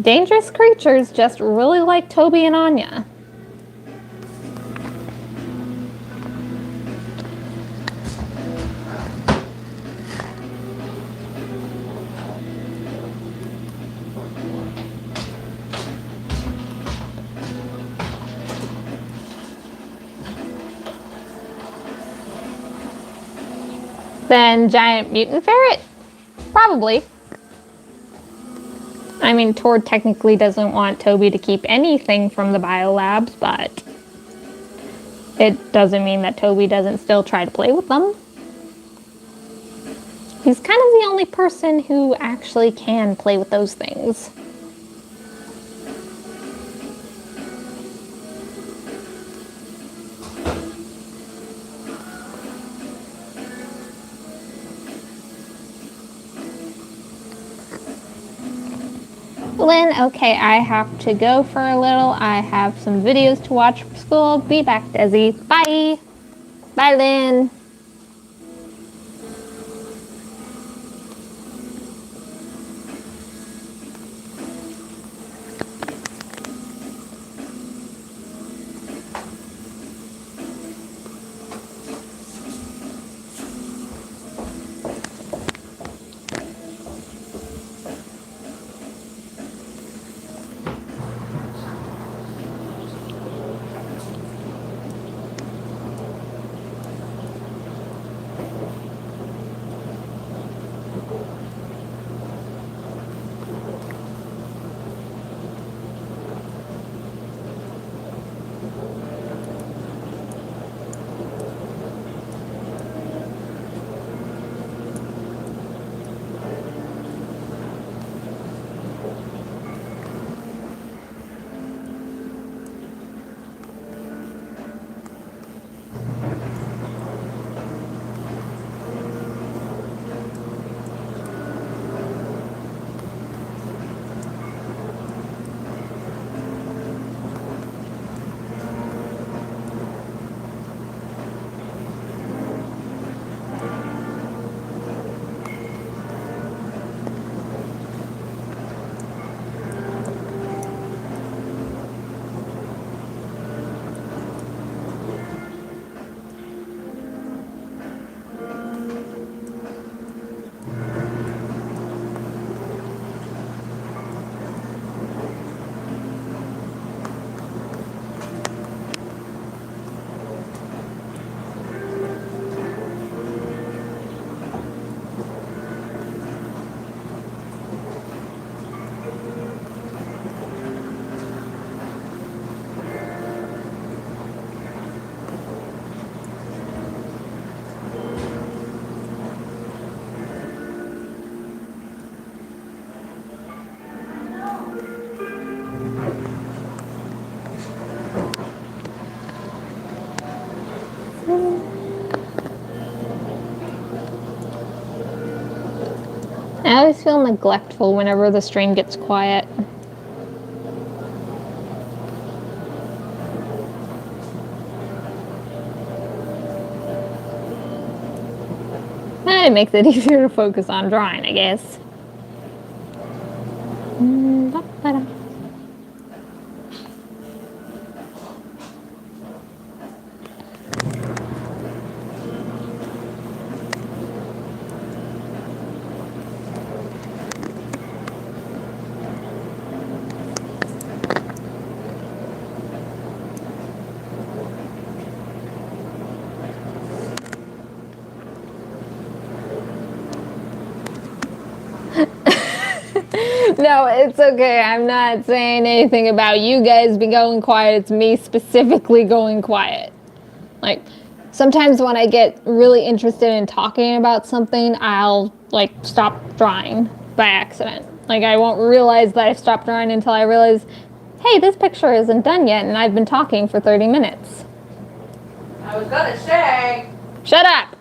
Dangerous creatures just really like Toby and Anya. Then giant mutant ferret? Probably. I mean, Tord technically doesn't want Toby to keep anything from the biolabs, but it doesn't mean that Toby doesn't still try to play with them. He's kind of the only person who actually can play with those things. Lynn, okay, I have to go for a little. I have some videos to watch for school. Be back, Desi. Bye. Bye, Lynn. I always feel neglectful whenever the stream gets quiet. It makes it easier to focus on drawing, I guess. No, it's okay. I'm not saying anything about you guys be going quiet. It's me specifically going quiet. Like, sometimes when I get really interested in talking about something, I'll, like, stop drawing by accident. Like, I won't realize that I've stopped drawing until I realize hey, this picture isn't done yet and I've been talking for 30 minutes.
I was gonna say.
Shut up!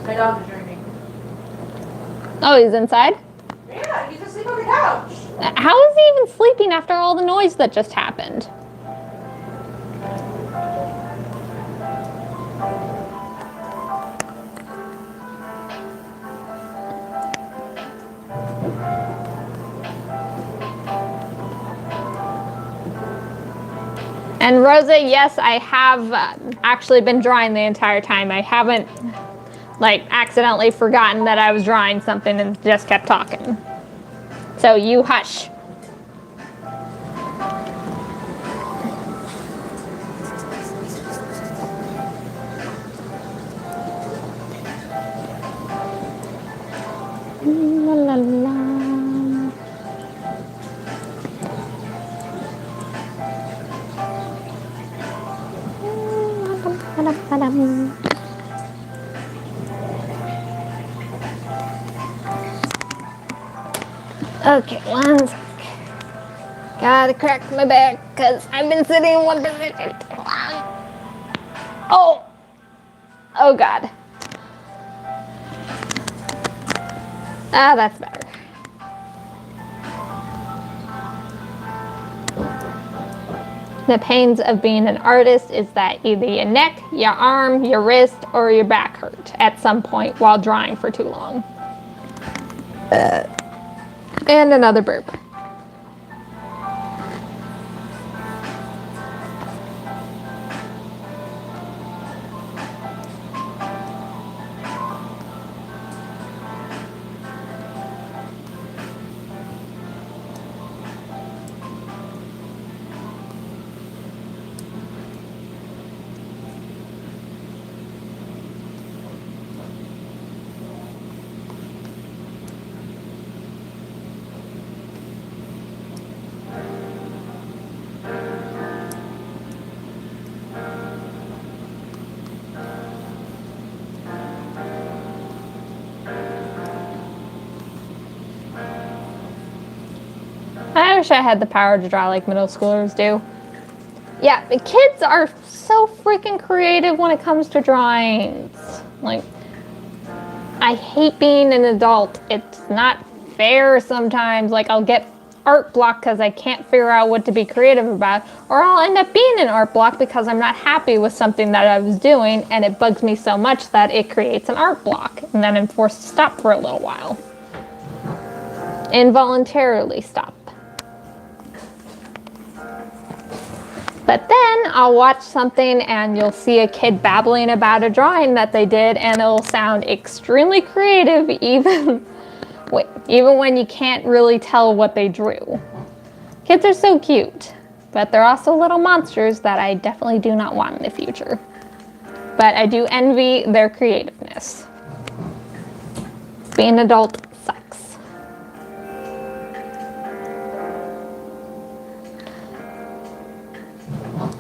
My dog is dreaming.
Oh, he's inside?
Yeah, he's asleep on the couch.
How is he even sleeping after all the noise that just happened? And Rosa, yes, I have actually been drawing the entire time. I haven't, like, accidentally forgotten that I was drawing something and just kept talking. So you hush. La, la, la. Okay, one sec. Gotta crack my back because I've been sitting in one position too long. Oh! Oh God. Ah, that's better. The pains of being an artist is that either your neck, your arm, your wrist, or your back hurt at some point while drawing for too long. And another burp. I wish I had the power to draw like middle schoolers do. Yeah, the kids are so freaking creative when it comes to drawings. Like, I hate being an adult. It's not fair sometimes. Like, I'll get art block because I can't figure out what to be creative about, or I'll end up being an art block because I'm not happy with something that I was doing and it bugs me so much that it creates an art block, and then I'm forced to stop for a little while. Involuntarily stop. But then I'll watch something and you'll see a kid babbling about a drawing that they did and it'll sound extremely creative even when you can't really tell what they drew. Kids are so cute, but they're also little monsters that I definitely do not want in the future. But I do envy their creativeness. Being an adult sucks.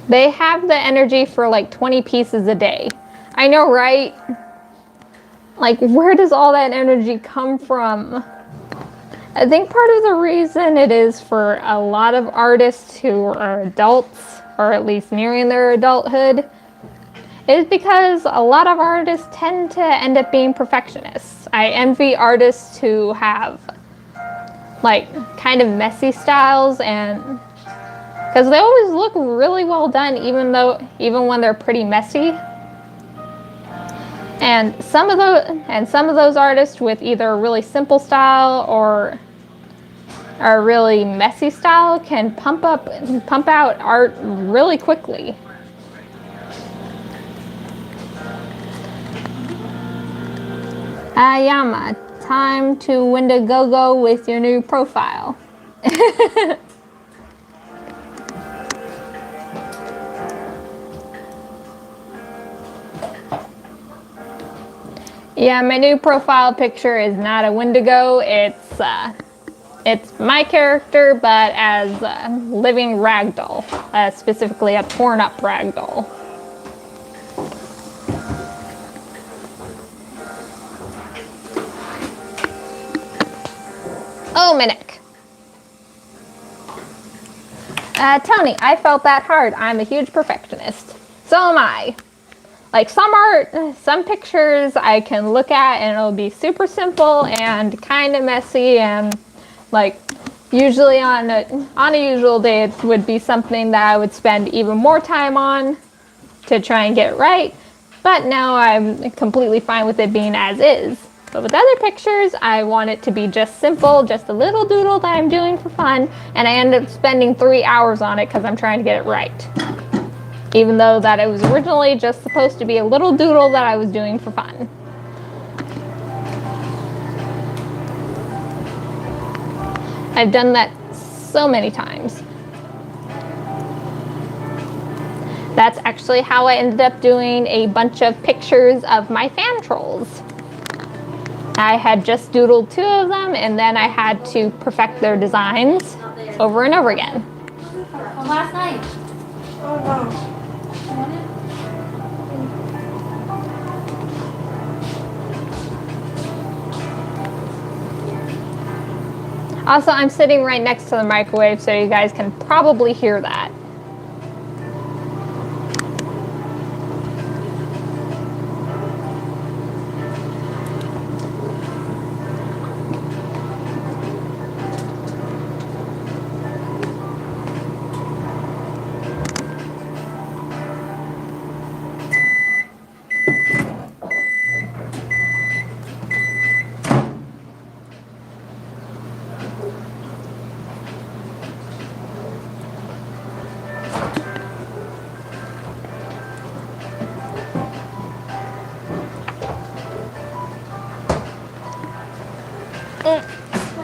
They have the energy for like 20 pieces a day. I know, right? Like, where does all that energy come from? I think part of the reason it is for a lot of artists who are adults, or at least nearing their adulthood, is because a lot of artists tend to end up being perfectionists. I envy artists who have like kind of messy styles, and because they always look really well done even when they're pretty messy. And some of those artists with either a really simple style or a really messy style can pump out art really quickly. Ayama, time to Wendigo with your new profile. Yeah, my new profile picture is not a Wendigo. It's my character, but as a living ragdoll, specifically a torn up ragdoll. Oh, my neck. Tony, I felt that hard. I'm a huge perfectionist. So am I. Like some art, some pictures I can look at and it'll be super simple and kind of messy, and like usually on a usual day it would be something that I would spend even more time on to try and get it right. But now I'm completely fine with it being as is. But with other pictures, I want it to be just simple, just a little doodle that I'm doing for fun, and I end up spending 3 hours on it because I'm trying to get it right. Even though that it was originally just supposed to be a little doodle that I was doing for fun. I've done that so many times. That's actually how I ended up doing a bunch of pictures of my fan trolls. I had just doodled 2 of them, and then I had to perfect their designs over and over again.
From last night.
Oh, wow.
Also, I'm sitting right next to the microwave, so you guys can probably hear that.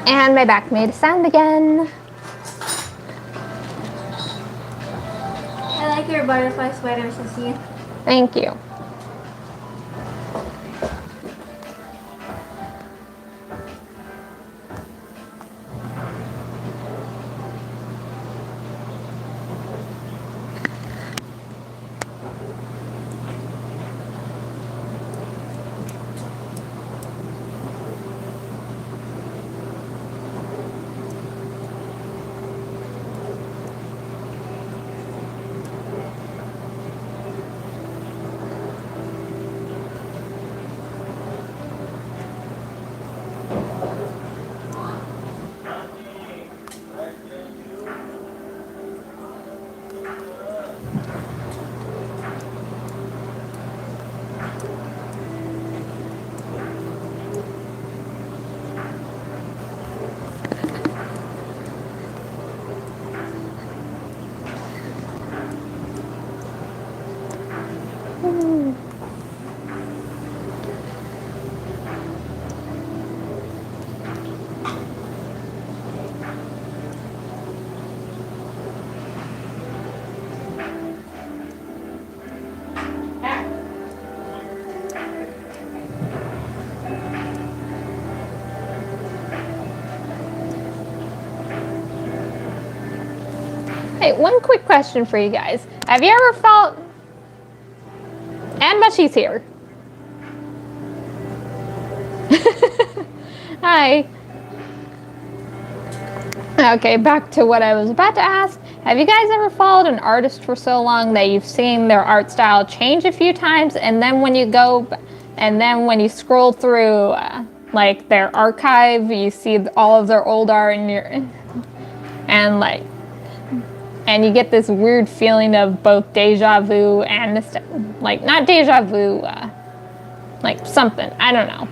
And my back made a sound again.
I like your butterfly sweater, Sissy.
Thank you. Hey, one quick question for you guys. Have you ever felt, and Mushy's here. Hi. Okay, back to what I was about to ask. Have you guys ever followed an artist for so long that you've seen their art style change a few times, and then when you scroll through like their archive, you see all of their old art and you get this weird feeling of both deja vu and like not deja vu, like something, I don't know.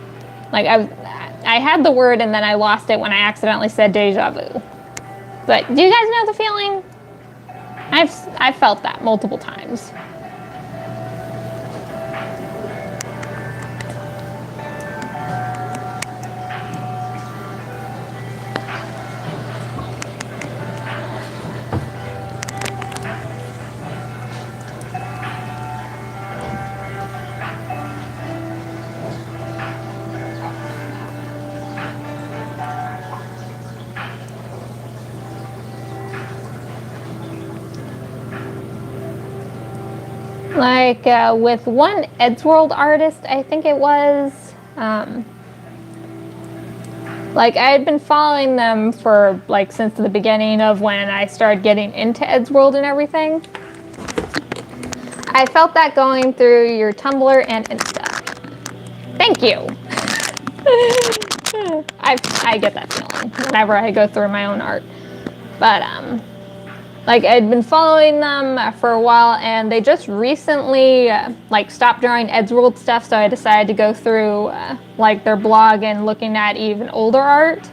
Like I had the word and then I lost it when I accidentally said deja vu. But do you guys know the feeling? I've felt that multiple times. Like with one Eddsworld artist, I think it was, Like, I had been following them for, like, since the beginning of when I started getting into Eddsworld and everything. I felt that going through your Tumblr and Insta. Thank you. I get that feeling whenever I go through my own art. But, like, I'd been following them for a while, and they just recently, like, stopped drawing Eddsworld stuff, so I decided to go through, like, their blog and looking at even older art.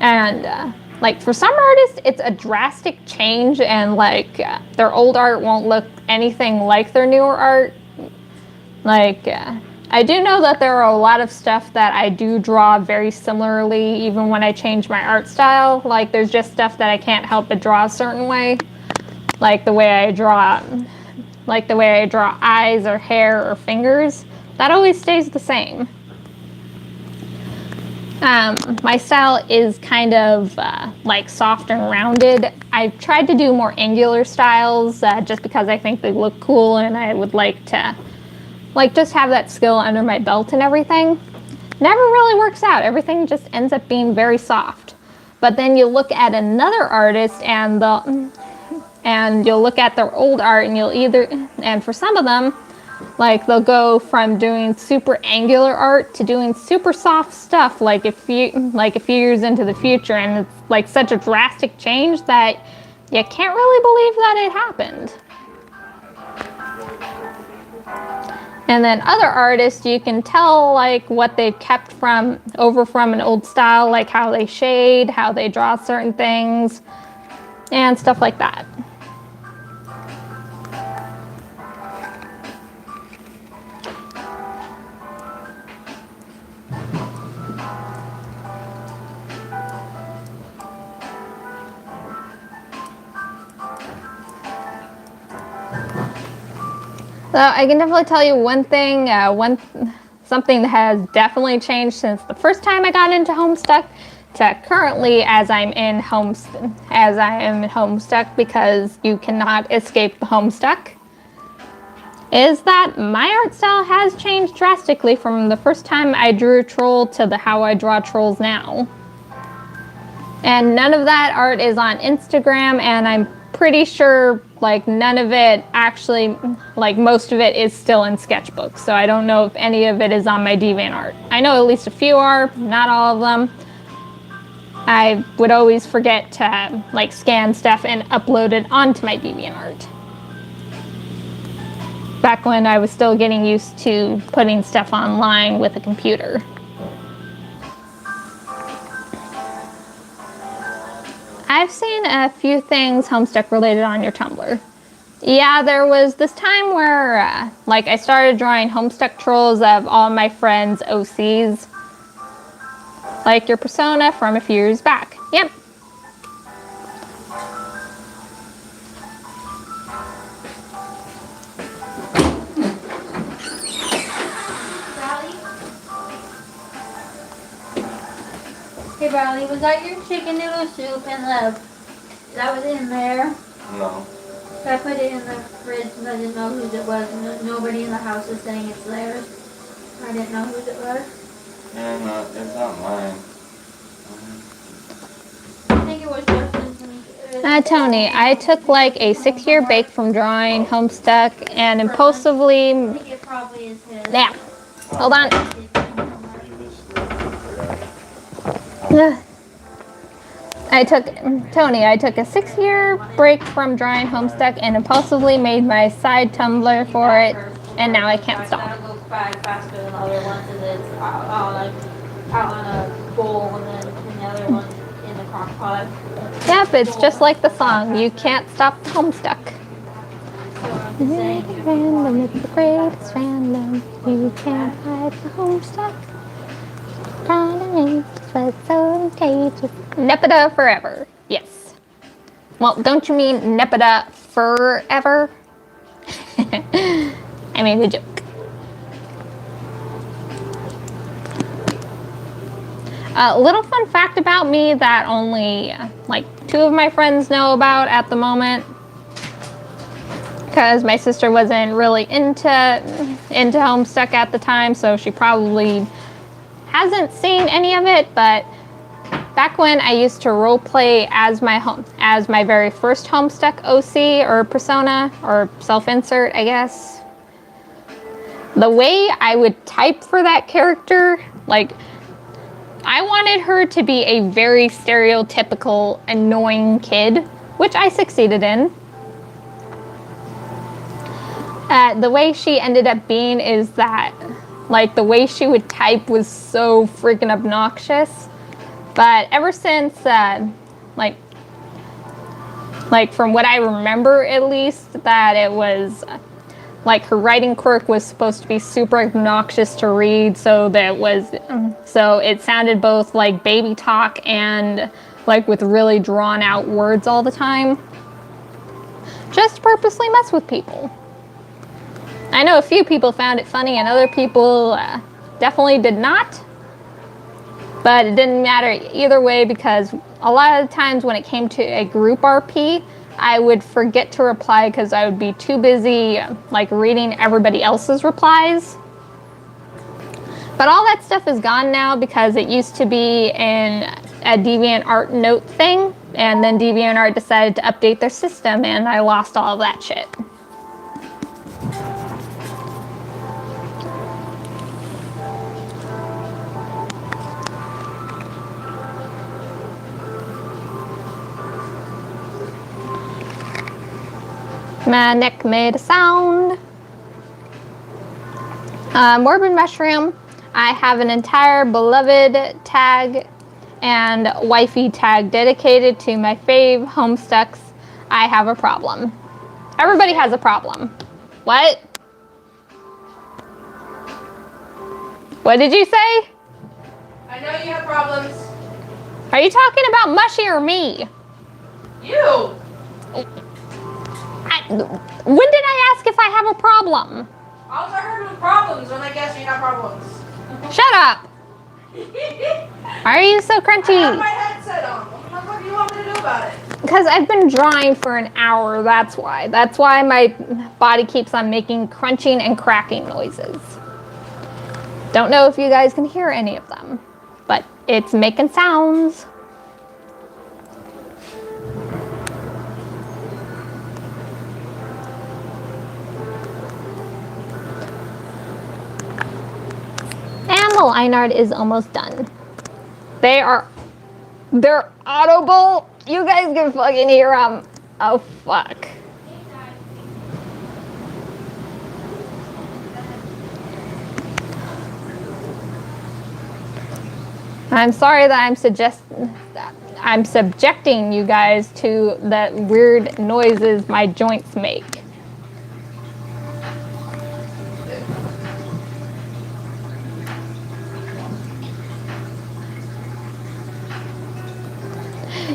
And, like, for some artists, it's a drastic change, and, like, their old art won't look anything like their newer art. Like, I do know that there are a lot of stuff that I do draw very similarly, even when I change my art style. Like, there's just stuff that I can't help but draw a certain way. Like the way I draw eyes or hair or fingers. That always stays the same. My style is kind of like soft and rounded. I've tried to do more angular styles just because I think they look cool, and I would like to just have that skill under my belt and everything. Never really works out. Everything just ends up being very soft. But then you look at another artist and you'll look at their old art, and and for some of them, like, they'll go from doing super angular art to doing super soft stuff like a few years into the future, and it's like such a drastic change that you can't really believe that it happened. And then other artists, you can tell, like, what they've kept over from an old style, like how they shade, how they draw certain things, and stuff like that. So I can definitely tell you one thing, something that has definitely changed since the first time I got into Homestuck to currently as I am Homestuck, because you cannot escape the Homestuck, is that my art style has changed drastically from the first time I drew a troll to how I draw trolls now. And none of that art is on Instagram, and I'm pretty sure, like, none of it actually, like, most of it is still in sketchbooks, so I don't know if any of it is on my DeviantArt. I know at least a few are, not all of them. I would always forget to, like, scan stuff and upload it onto my DeviantArt. Back when I was still getting used to putting stuff online with a computer. I've seen a few things Homestuck related on your Tumblr. Yeah, there was this time where, like, I started drawing Homestuck trolls of all my friends' OCs. Like your persona from a few years back. Yep.
Hey Riley, was that your chicken noodle soup that was in there?
No.
I put it in the fridge because I didn't know whose it was, and nobody in the house is saying it's theirs. I didn't know whose it was.
Yeah, it's not mine.
I think it was Justin's.
Tony, I took like a 6-year break from drawing Homestuck and impulsively...
I think it probably is his.
Yeah, hold on. I took a 6-year break from drawing Homestuck and impulsively made my side Tumblr for it, and now I can't stop.
That goes by faster than the other ones, and it's out on a bowl, and then the other one in the crock pot.
Yep, it's just like the song, you can't stop the Homestuck. Random, it's the greatest random, you can't hide the Homestuck. Was so contagious. Nepeta forever. Yes. Well, don't you mean Nepeta forever? I made a joke. A little fun fact about me that only like 2 of my friends know about at the moment, because my sister wasn't really into Homestuck at the time, so she probably hasn't seen any of it, but back when I used to roleplay as my very first Homestuck OC or persona or self-insert, I guess. The way I would type for that character, like, I wanted her to be a very stereotypical, annoying kid, which I succeeded in. The way she ended up being is that, like, the way she would type was so freaking obnoxious. But ever since, like from what I remember at least, that it was, like, her writing quirk was supposed to be super obnoxious to read, so it sounded both like baby talk and like with really drawn out words all the time. Just to purposely mess with people. I know a few people found it funny and other people definitely did not. But it didn't matter either way, because a lot of the times when it came to a group RP, I would forget to reply because I would be too busy like reading everybody else's replies. But all that stuff is gone now because it used to be in a DeviantArt note thing, and then DeviantArt decided to update their system and I lost all of that shit. My neck made a sound. Morbid Mushroom. I have an entire beloved tag and wifey tag dedicated to my fave Homestucks. I have a problem. Everybody has a problem. What? What did you say?
I know you have problems.
Are you talking about Mushy or me?
You!
When did I ask if I have a problem?
All I heard was problems when I guess you have problems.
Shut up! Why are you so crunchy?
I have my headset on. What do you want me to do about it?
Because I've been drawing for an hour, that's why. That's why my body keeps on making crunching and cracking noises. Don't know if you guys can hear any of them, but it's making sounds. And the line art is almost done. They're audible. You guys can fucking hear them. Oh, fuck. I'm sorry that I'm subjecting you guys to the weird noises my joints make.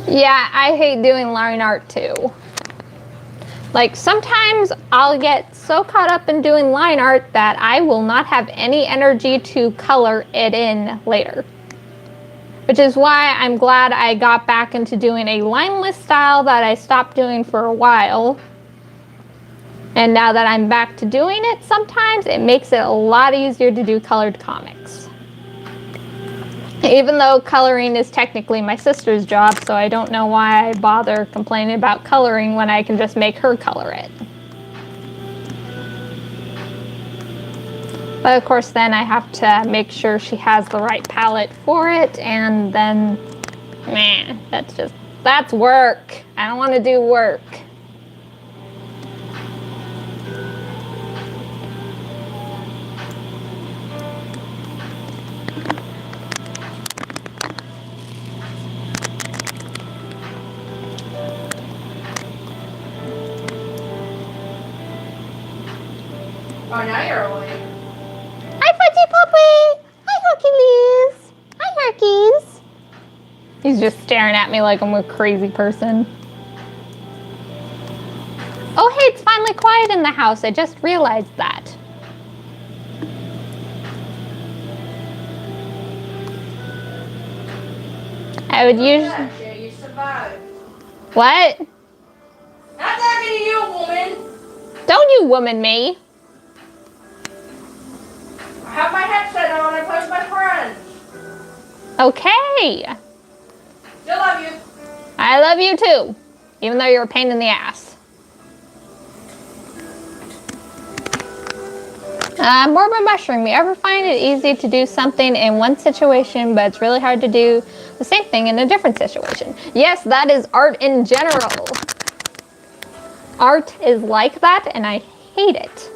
Yeah, I hate doing line art too. Like, sometimes I'll get so caught up in doing line art that I will not have any energy to color it in later. Which is why I'm glad I got back into doing a lineless style that I stopped doing for a while. And now that I'm back to doing it, sometimes it makes it a lot easier to do colored comics. Even though coloring is technically my sister's job, so I don't know why I bother complaining about coloring when I can just make her color it. But of course then I have to make sure she has the right palette for it, and then, man, that's work. I don't want to do work.
Oh, now you're awake.
Hi, Fudgy Puppy! Hi, Hercules! Hi, Hercules! He's just staring at me like I'm a crazy person. Oh, hey, it's finally quiet in the house. I just realized that. I would usually...
Jay, you survived.
What?
Not talking to you, woman.
Don't you woman me.
I have my headset on. I play with my friends.
Okay.
Still love you.
I love you too, even though you're a pain in the ass. Morbid Mushroom, you ever find it easy to do something in one situation, but it's really hard to do the same thing in a different situation? Yes, that is art in general. Art is like that, and I hate it.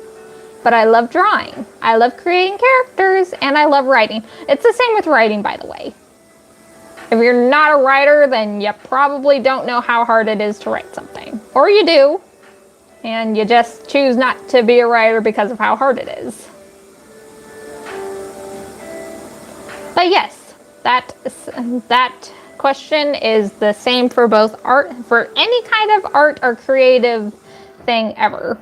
But I love drawing. I love creating characters, and I love writing. It's the same with writing, by the way. If you're not a writer, then you probably don't know how hard it is to write something. Or you do, and you just choose not to be a writer because of how hard it is. But yes, that question is the same for both art, for any kind of art or creative thing ever.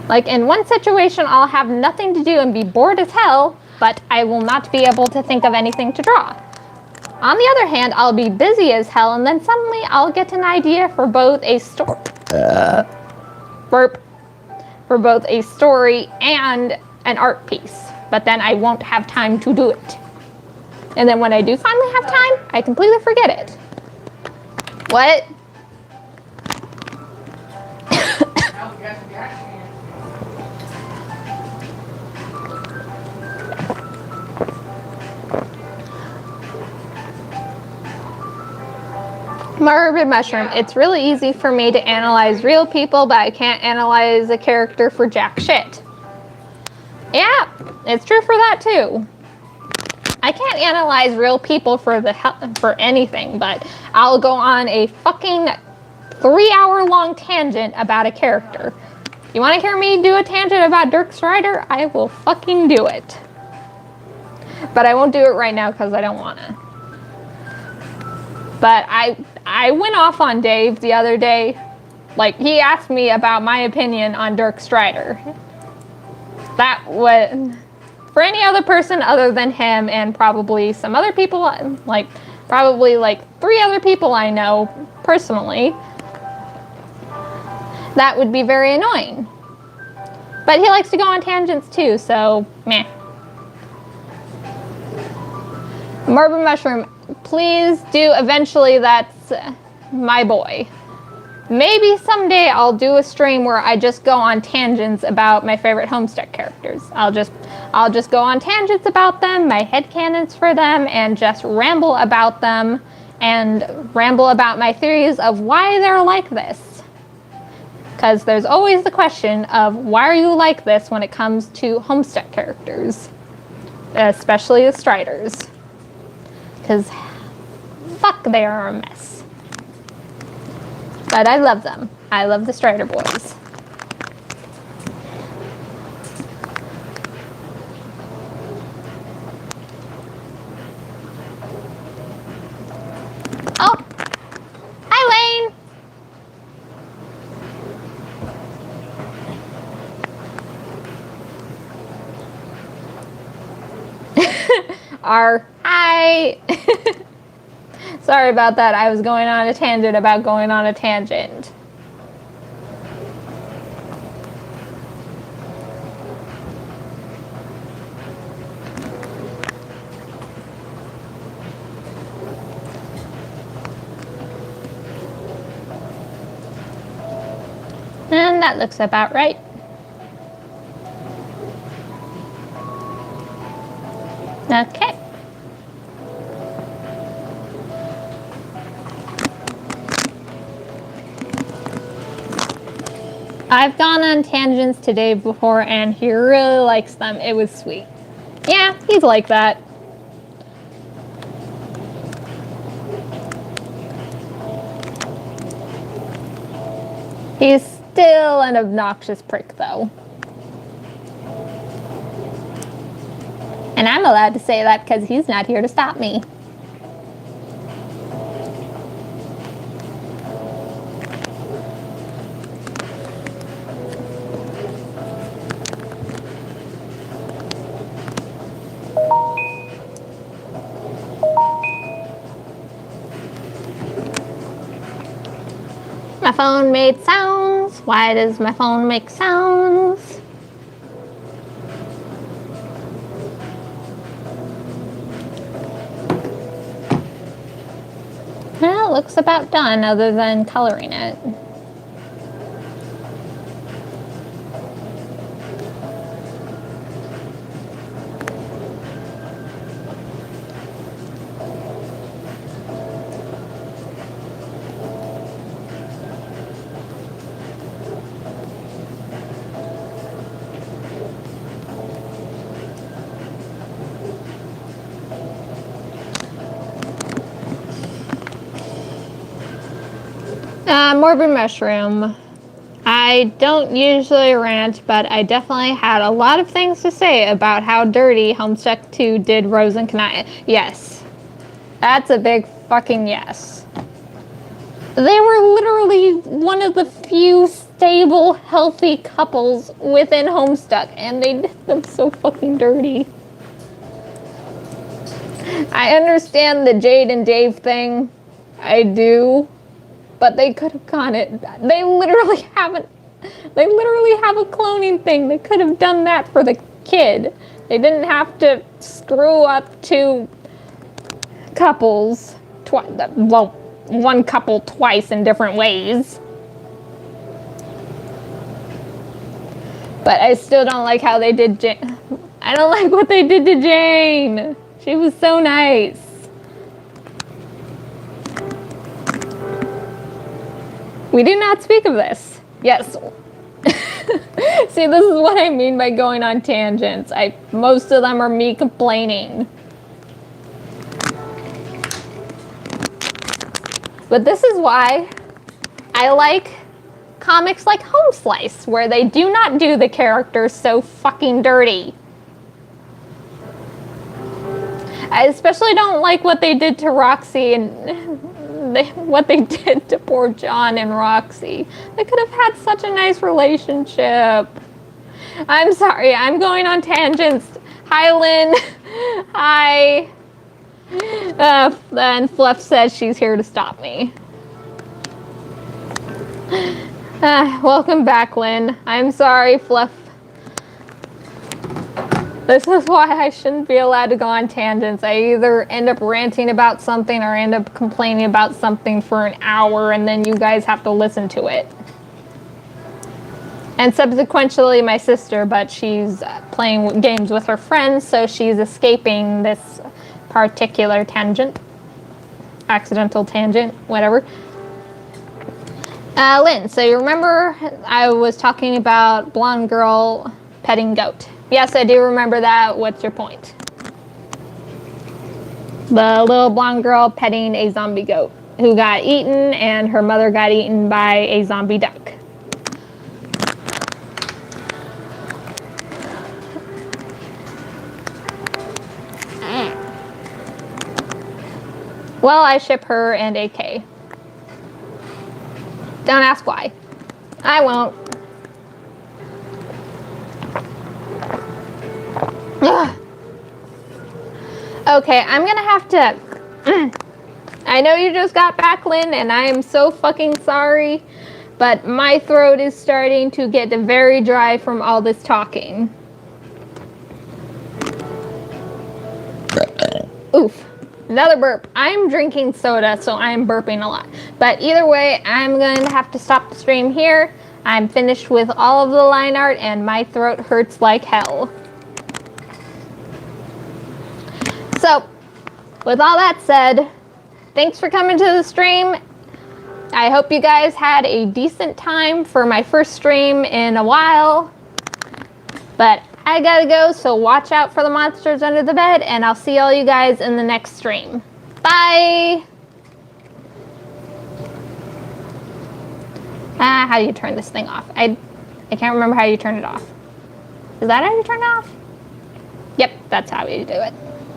Like in one situation, I'll have nothing to do and be bored as hell, but I will not be able to think of anything to draw. On the other hand, I'll be busy as hell, and then suddenly I'll get an idea for both a story, for both a story and an art piece. But then I won't have time to do it. And then when I do finally have time, I completely forget it. What? Morbid Mushroom, it's really easy for me to analyze real people, but I can't analyze a character for jack shit. Yeah, it's true for that too. I can't analyze real people for anything, but I'll go on a fucking 3-hour-long tangent about a character. You want to hear me do a tangent about Dirk Strider? I will fucking do it. But I won't do it right now because I don't want to. But I went off on Dave the other day. Like, he asked me about my opinion on Dirk Strider. That was, for any other person other than him and probably some other people, like probably like 3 other people I know personally, that would be very annoying. But he likes to go on tangents too, so meh. Morbid Mushroom, please do eventually. That's my boy. Maybe someday I'll do a stream where I just go on tangents about my favorite Homestuck characters. I'll just go on tangents about them, my headcanons for them, and just ramble about them and ramble about my theories of why they're like this. Because there's always the question of why are you like this when it comes to Homestuck characters, especially the Striders. Because fuck, they are a mess. But I love them. I love the Strider boys. Oh! Hi, Wayne! Hi! Sorry about that. I was going on a tangent about going on a tangent. And that looks about right. Okay. I've gone on tangents to Dave before and he really likes them. It was sweet. Yeah, he's like that. He's still an obnoxious prick though. And I'm allowed to say that because he's not here to stop me. My phone made sounds. Why does my phone make sounds? Well, it looks about done other than coloring it. Morbid Mushroom. I don't usually rant, but I definitely had a lot of things to say about how dirty Homestuck 2 did Rose and Kanaya. Yes. That's a big fucking yes. They were literally one of the few stable, healthy couples within Homestuck, and they did them so fucking dirty. I understand the Jade and Dave thing. I do. But they could have gone it. They literally have a cloning thing. They could have done that for the kid. They didn't have to screw up two couples. Well, one couple twice in different ways. But I still don't like how they did Jane. I don't like what they did to Jane. She was so nice. We did not speak of this. Yes. See, this is what I mean by going on tangents. Most of them are me complaining. But this is why I like comics like Home Slice, where they do not do the characters so fucking dirty. I especially don't like what they did to Roxy and what they did to poor John and Roxy. They could have had such a nice relationship. I'm sorry, I'm going on tangents. Hi, Lynn. Hi. And Fluff says she's here to stop me. Welcome back, Lynn. I'm sorry, Fluff. This is why I shouldn't be allowed to go on tangents. I either end up ranting about something or end up complaining about something for an hour, and then you guys have to listen to it. And subsequently my sister, but she's playing games with her friends, so she's escaping this particular tangent. Accidental tangent, whatever. Lynn, so you remember I was talking about blonde girl petting goat. Yes, I do remember that. What's your point? The little blonde girl petting a zombie goat who got eaten, and her mother got eaten by a zombie duck. Well, I ship her and AK. Don't ask why. I won't. Ugh. Okay, I'm gonna have to... I know you just got back, Lynn, and I am so fucking sorry, but my throat is starting to get very dry from all this talking. Oof. Another burp. I'm drinking soda, so I'm burping a lot. But either way, I'm going to have to stop the stream here. I'm finished with all of the line art, and my throat hurts like hell. So, with all that said, thanks for coming to the stream. I hope you guys had a decent time for my first stream in a while. But I gotta go, so watch out for the monsters under the bed, and I'll see all you guys in the next stream. Bye! How do you turn this thing off? I can't remember how you turn it off. Is that how you turn it off? Yep, that's how you do it.